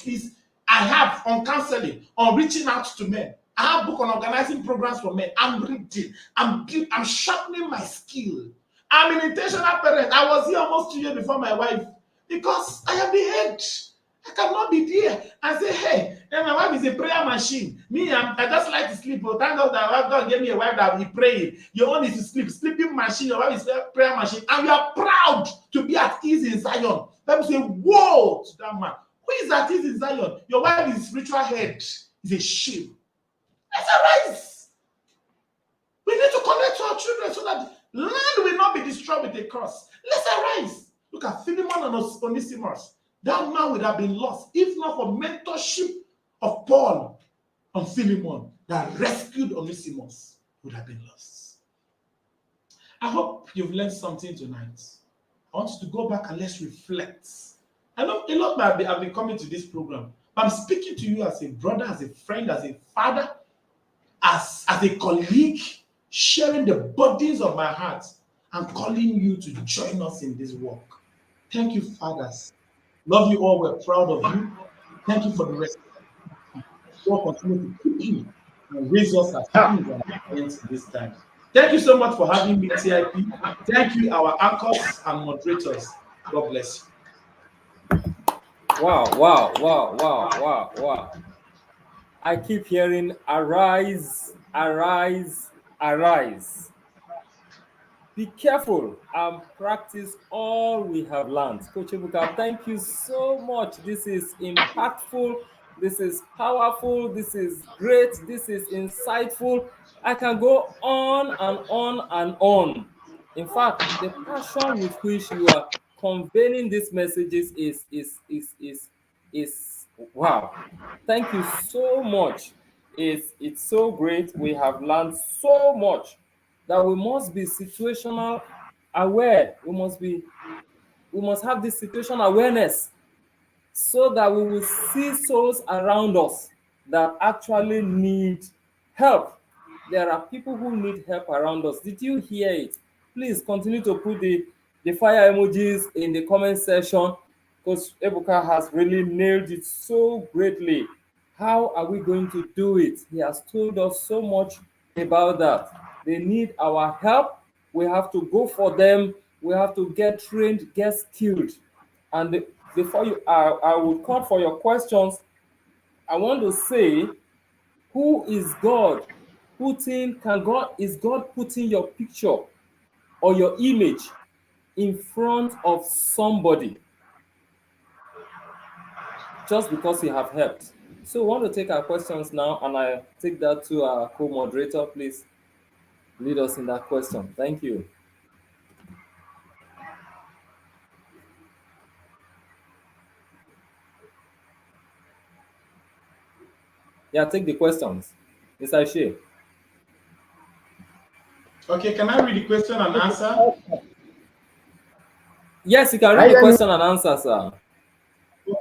I have on counseling, on reaching out to men. I have book on organizing programs for men. I'm reading. I'm sharpening my skill. I'm an intentional parent. I was here almost 2 years before my wife because I am the head. I cannot be there and say, hey, and my wife is a prayer machine. Me, I just like to sleep. But thank God that God gave me a wife that will be praying. Your own is to sleep. Sleeping machine. Your wife is a prayer machine. And you are proud to be at ease in Zion. People say, whoa, to that man. Who is at ease in Zion? Your wife is spiritual head. Is a shame. Let's arise. We need to connect to our children so that land will not be destroyed with a curse. Let's arise. Look at Philemon and Onesimus. That man would have been lost if not for mentorship of Paul and Philemon that rescued Onesimus would have been lost. I hope you've learned something tonight. I want you to go back and let's reflect. I know a lot have been coming to this program, but I'm speaking to you as a brother, as a friend, as a father, as a colleague, sharing the burdens of my heart and calling you to join us in this work. Thank you, fathers. Love you all. We're proud of you. Thank you for the rest. God continue to keep you and raise us as kings and parents this time. Thank you so much for having me, TIP. Thank you, our anchors and moderators. God bless you. Wow. I keep hearing, arise, arise, arise. Be careful and practice all we have learned. Coach Ebuka, thank you so much. This is impactful. This is powerful. This is great. This is insightful. I can go on and on and on. In fact, the passion with which you are conveying these messages is wow. Thank you so much. It's so great. We have learned so much that we must be situational aware. We must have this situational awareness so that we will see souls around us that actually need help. There are people who need help around us. Did you hear it? Please continue to put the fire emojis in the comment section, because Ebuka has really nailed it so greatly. How are we going to do it? He has told us so much about that. They need our help. We have to go for them. We have to get trained, get skilled. And before I will call for your questions, I want to say, who is God putting? Is God putting your picture or your image in front of somebody just because you have helped? So we want to take our questions now, and I take that to our co-moderator. Please lead us in that question. Thank you. Yeah, take the questions. Mr. Ishe. Okay, can I read the question and answer? Yes, you can read the question and answer, sir.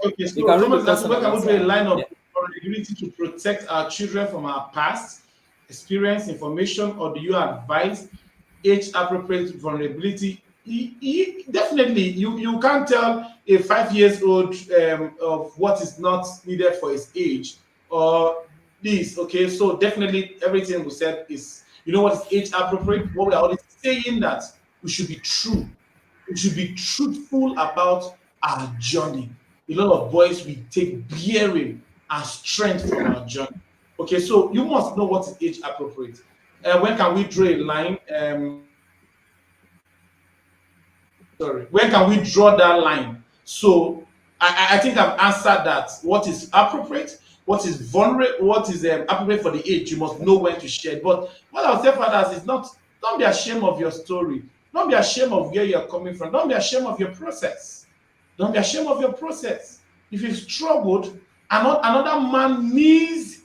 Okay, so Thomas, that's where can we do a line of vulnerability to protect our children from our past experience, information, or do you advise age-appropriate vulnerability? Definitely, you can't tell a 5-year-old of what is not needed for his age or this. Okay, so definitely everything we said is, you know what is age-appropriate? What we are always saying that we should be true. We should be truthful about our journey. A lot of boys we take bearing and strength from our journey. Okay, so you must know what is age appropriate. When can we draw a line? When can we draw that line? So I think I've answered that. What is appropriate? What is vulnerable? What is appropriate for the age? You must know when to share. But what I'll say, fathers, is don't be ashamed of your story. Don't be ashamed of where you're coming from. Don't be ashamed of your process. Don't be ashamed of your process. If you've struggled, another man needs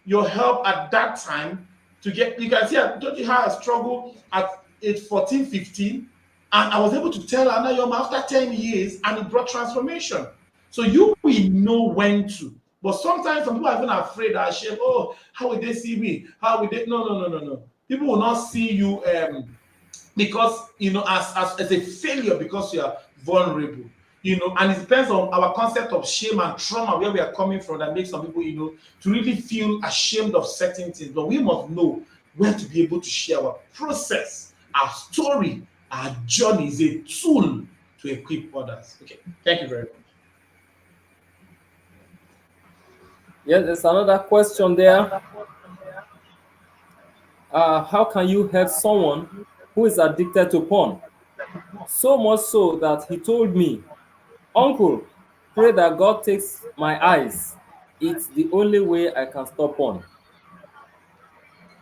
your help at that time to get. You can see, I told you how I struggled at age 14, 15, and I was able to tell Anayoma after 10 years, and it brought transformation. So you will know when to. But sometimes some people are even afraid, are ashamed. Oh, how will they see me? How will they? No. People will not see you because as a failure, because you are vulnerable, and it depends on our concept of shame and trauma, where we are coming from, that makes some people to really feel ashamed of certain things. But we must know where to be able to share our process, our story, our journey is a tool to equip others. Okay, thank you very much. Yes, there's another question there. How can you help someone who is addicted to porn? So much so that he told me, Uncle, pray that God takes my eyes. It's the only way I can stop porn.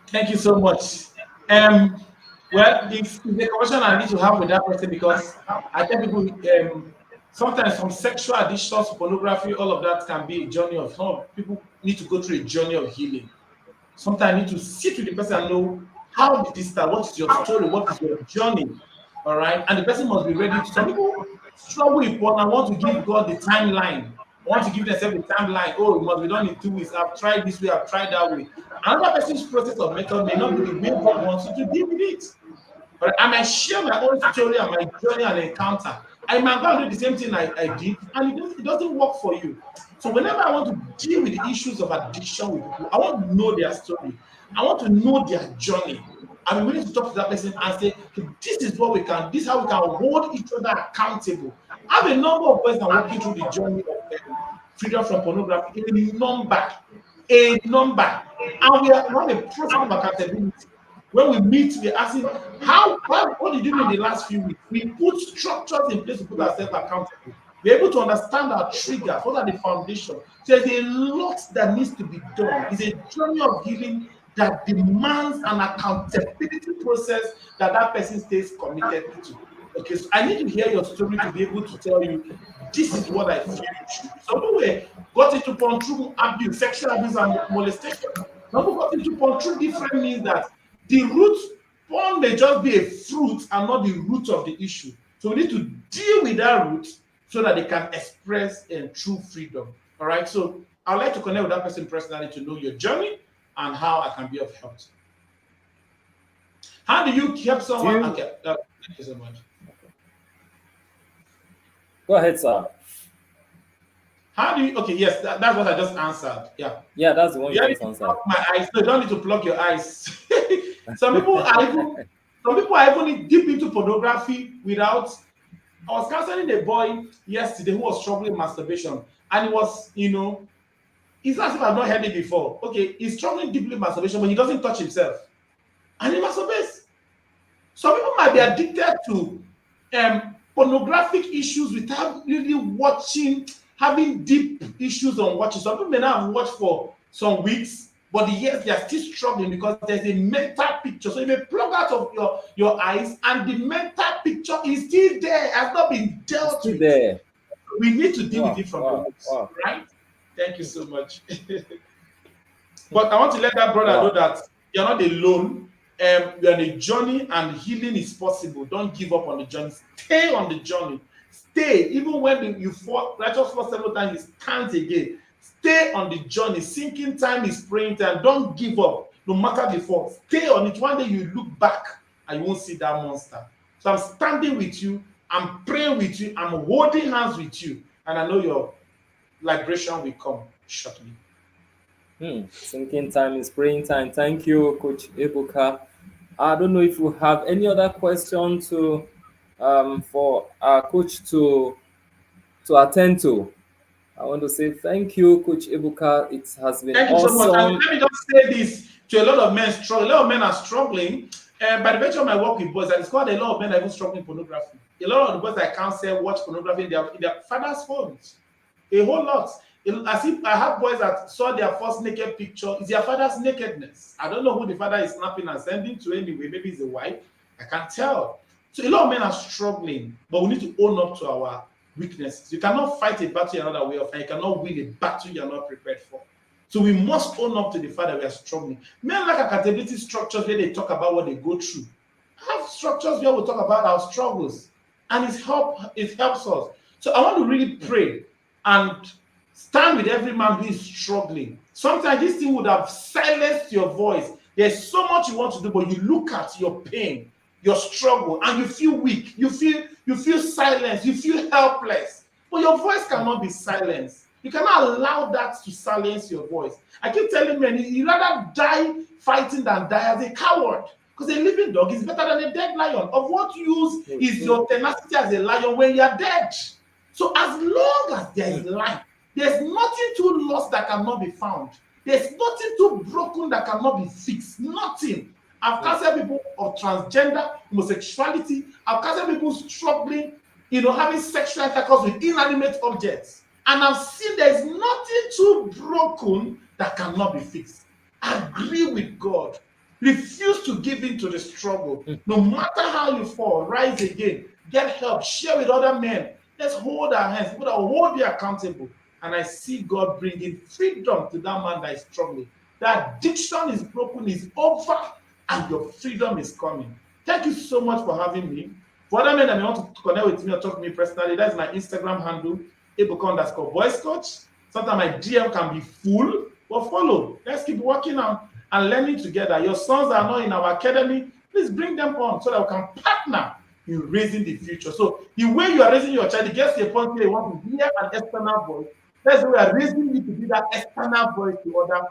Thank you so much. Well, it's a conversation I need to have with that person, because I tell people sometimes from sexual addictions to pornography, all of that can be a journey of some people need to go through a journey of healing. Sometimes I need to sit with the person and know, how did this start? What is your story? What is your journey? All right. And the person must be ready to. Some people struggle with porn and want to give God the timeline. Want to give themselves the timeline. Oh, it must be done in 2 weeks. I've tried this way, I've tried that way. Another person's process of method may not be the way God wants you to deal with it. But I might share my own story and my journey and encounter. I might go and do the same thing I did, and it doesn't work for you. So whenever I want to deal with the issues of addiction with people, I want to know their story. I want to know their journey. I'm willing to talk to that person and say, okay, this is what we can, this is how we can hold each other accountable. I have a number of boys that are working through the journey of freedom from pornography, a number. And we have a process of accountability. When we meet, we're asking, what did you do in the last few weeks? We put structures in place to put ourselves accountable. We're able to understand our triggers, what are the foundation. So there's a lot that needs to be done. It's a journey of healing that demands an accountability process that person stays committed to. Okay, so I need to hear your story to be able to tell you, this is what I feel you should do. Some people got into porn through abuse, sexual abuse and molestation. Some people got into porn through different means that the root, porn may just be a fruit and not the root of the issue. So we need to deal with that root so that they can express true freedom. All right. So I'd like to connect with that person personally to know your journey and how I can be of help. How do you help someone? Okay. Thank you so much. Go ahead, sir. How do you? Okay, yes, that's what I just answered. Yeah. Yeah, that's the one you just answered. My eyes. No, you don't need to plug your eyes. Some people are even deep into pornography without. I was counseling a boy yesterday who was struggling with masturbation, and it was, it's as if I've not heard it before. Okay, he's struggling deeply with masturbation, but he doesn't touch himself, and he masturbates. Some people might be addicted to pornographic issues without really watching, having deep issues on watching. Some people may not have watched for some weeks, but yes, they are still struggling because there's a mental picture. So you may plug out of your eyes, and the mental picture is still there, has not been dealt with. There. We need to deal with it from the roots, right? Thank you so much. But I want to let that brother know that you're not alone. You're on a journey, and healing is possible. Don't give up on the journey. Stay on the journey. Stay. Even when you fall, righteous fall several times, you stand again. Stay on the journey. Sinking time is praying time. Don't give up, no matter the fall. Stay on it. One day you look back and you won't see that monster. So I'm standing with you. I'm praying with you. I'm holding hands with you. And I know your liberation will come shortly. Sinking time is praying time. Thank you, Coach Ebuka. I don't know if you have any other question to for our coach to attend to. I want to say thank you, Coach Ebuka. It has been awesome. You so much. And let me just say this to a lot of men struggling. A lot of men are struggling. By the virtue of my work with boys, I discovered a lot of men are even struggling with pornography. A lot of the boys I counsel watch pornography in their father's phones. A whole lot. As if I have boys that saw their first naked picture, it's their father's nakedness. I don't know who the father is snapping and sending to anyway. Maybe it's a wife. I can't tell. So a lot of men are struggling, but we need to own up to our weaknesses. You cannot fight a battle another way of, and you cannot win a battle you're not prepared for. So we must own up to the fact that we are struggling. Men like accountability structures where they talk about what they go through. Have structures where we talk about our struggles, and it helps us. So I want to really pray and stand with every man who is struggling. Sometimes this thing would have silenced your voice. There's so much you want to do, but you look at your pain. your struggle, and you feel weak, you feel silenced, you feel helpless. But your voice cannot be silenced. You cannot allow that to silence your voice. I keep telling men, you rather die fighting than die as a coward. Because a living dog is better than a dead lion. Of what use is your tenacity as a lion when you are dead? So as long as there is life, there's nothing too lost that cannot be found. There's nothing too broken that cannot be fixed. Nothing. I've counseled people of transgender, homosexuality. I've counseled people struggling, having sexual intercourse with inanimate objects. And I've seen there's nothing too broken that cannot be fixed. Agree with God. Refuse to give in to the struggle. No matter how you fall, rise again. Get help. Share with other men. Let's hold our hands. People that will hold you accountable. And I see God bringing freedom to that man that is struggling. That addiction is broken, is over, and your freedom is coming. Thank you so much for having me. For other men that may want to connect with me or talk to me personally, that's my Instagram handle, Ebuka_voice coach. Sometimes my DM can be full, but follow. Let's keep working on and learning together. Your sons that are not in our academy, please bring them on so that we can partner in raising the future. So the way you are raising your child, it gets to a point where you want to hear an external voice. That's why we are raising you to be that external voice to other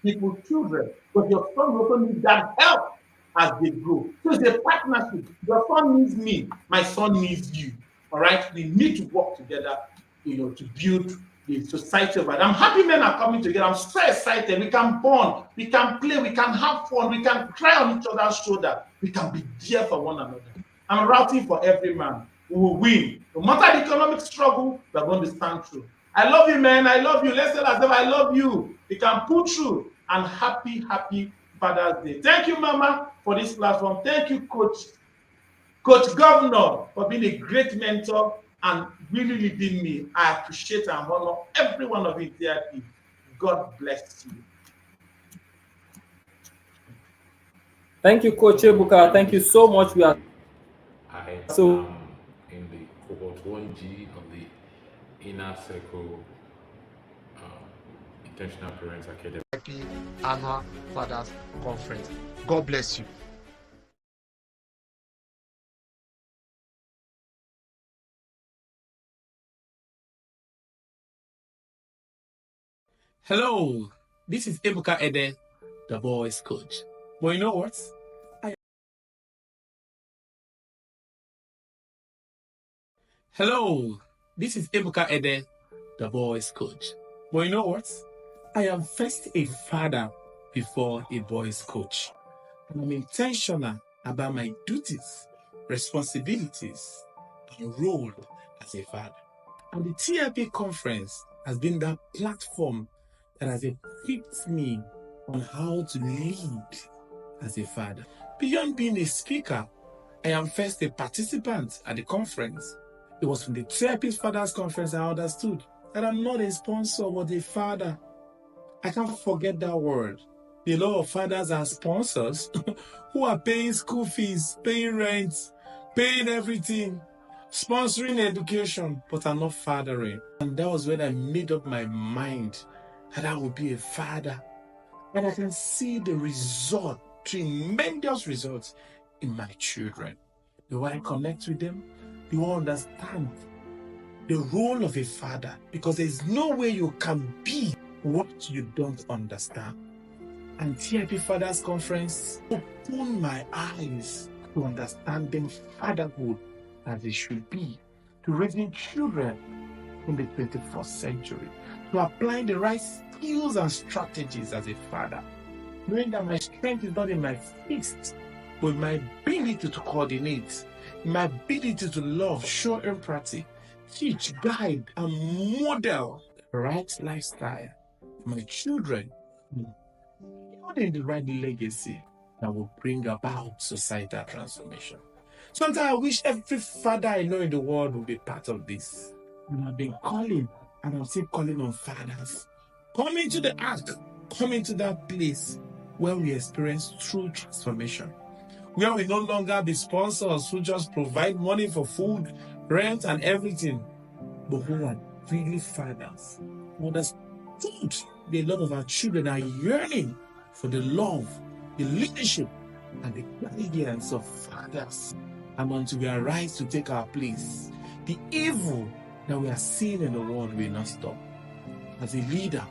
people's children. But your son will also need that help as they grow. So it's a partnership. Your son needs me, my son needs you. All right? We need to work together, to build the society of it. I'm happy men are coming together. I'm so excited. We can bond, we can play, we can have fun, we can cry on each other's shoulder, we can be there for one another. I'm rooting for every man. We will win. No matter the economic struggle, we're going to stand through. I love you, man. I love you. Let's tell ourselves I love you. We can pull through. And happy Father's Day. Thank you, Mama, for this platform. Thank you, Coach Governor, for being a great mentor and really leading me. I appreciate and honor every one of you there. God bless you. Thank you, Coach Ebuka. Thank you so much. We are so in the cohort 1G of the Inner Circle Intentional Parents Academy. Happy Annual Fathers Conference. God bless you. Hello, this is Ebuka Ede, the boys coach. But you know what? Hello, this is Ebuka Ede, the boys coach. But you know what? I am first a father before a boys coach. And I'm intentional about my duties, responsibilities, and role as a father. And the TLP conference has been that platform that has equipped me on how to lead as a father. Beyond being a speaker, I am first a participant at the conference. It was from the TLP Fathers Conference I understood that I'm not a sponsor but a father. I can't forget that word. A lot of fathers are sponsors who are paying school fees, paying rent, paying everything, sponsoring education, but are not fathering. And that was when I made up my mind that I would be a father. And I can see the result, tremendous results in my children. The way I connect with them, the way I understand the role of a father, because there's no way you can be what you don't understand. And TIP Fathers Conference opened my eyes to understanding fatherhood as it should be, to raising children in the 21st century, to applying the right skills and strategies as a father, knowing that my strength is not in my fist, but in my ability to coordinate, in my ability to love, show empathy, teach, guide, and model the right lifestyle for my children, building the right legacy that will bring about societal transformation. Sometimes I wish every father I know in the world would be part of this. And I've been calling, and I'm still calling on fathers. Come into the ark, come into that place where we experience true transformation, where we no longer be sponsors who just provide money for food, rent, and everything, but who are really fathers who understood a lot of our children are yearning for the love, the leadership, and the guidance of fathers, and until we arise to take our place, the evil that we are seeing in the world will not stop. As a leader,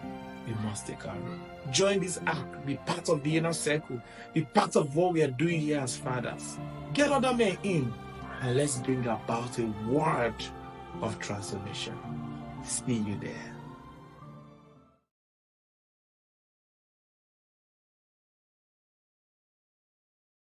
we must take our role. Join this arc, be part of the inner circle, be part of what we are doing here as fathers. Get other men in, and let's bring about a word of transformation. See you there.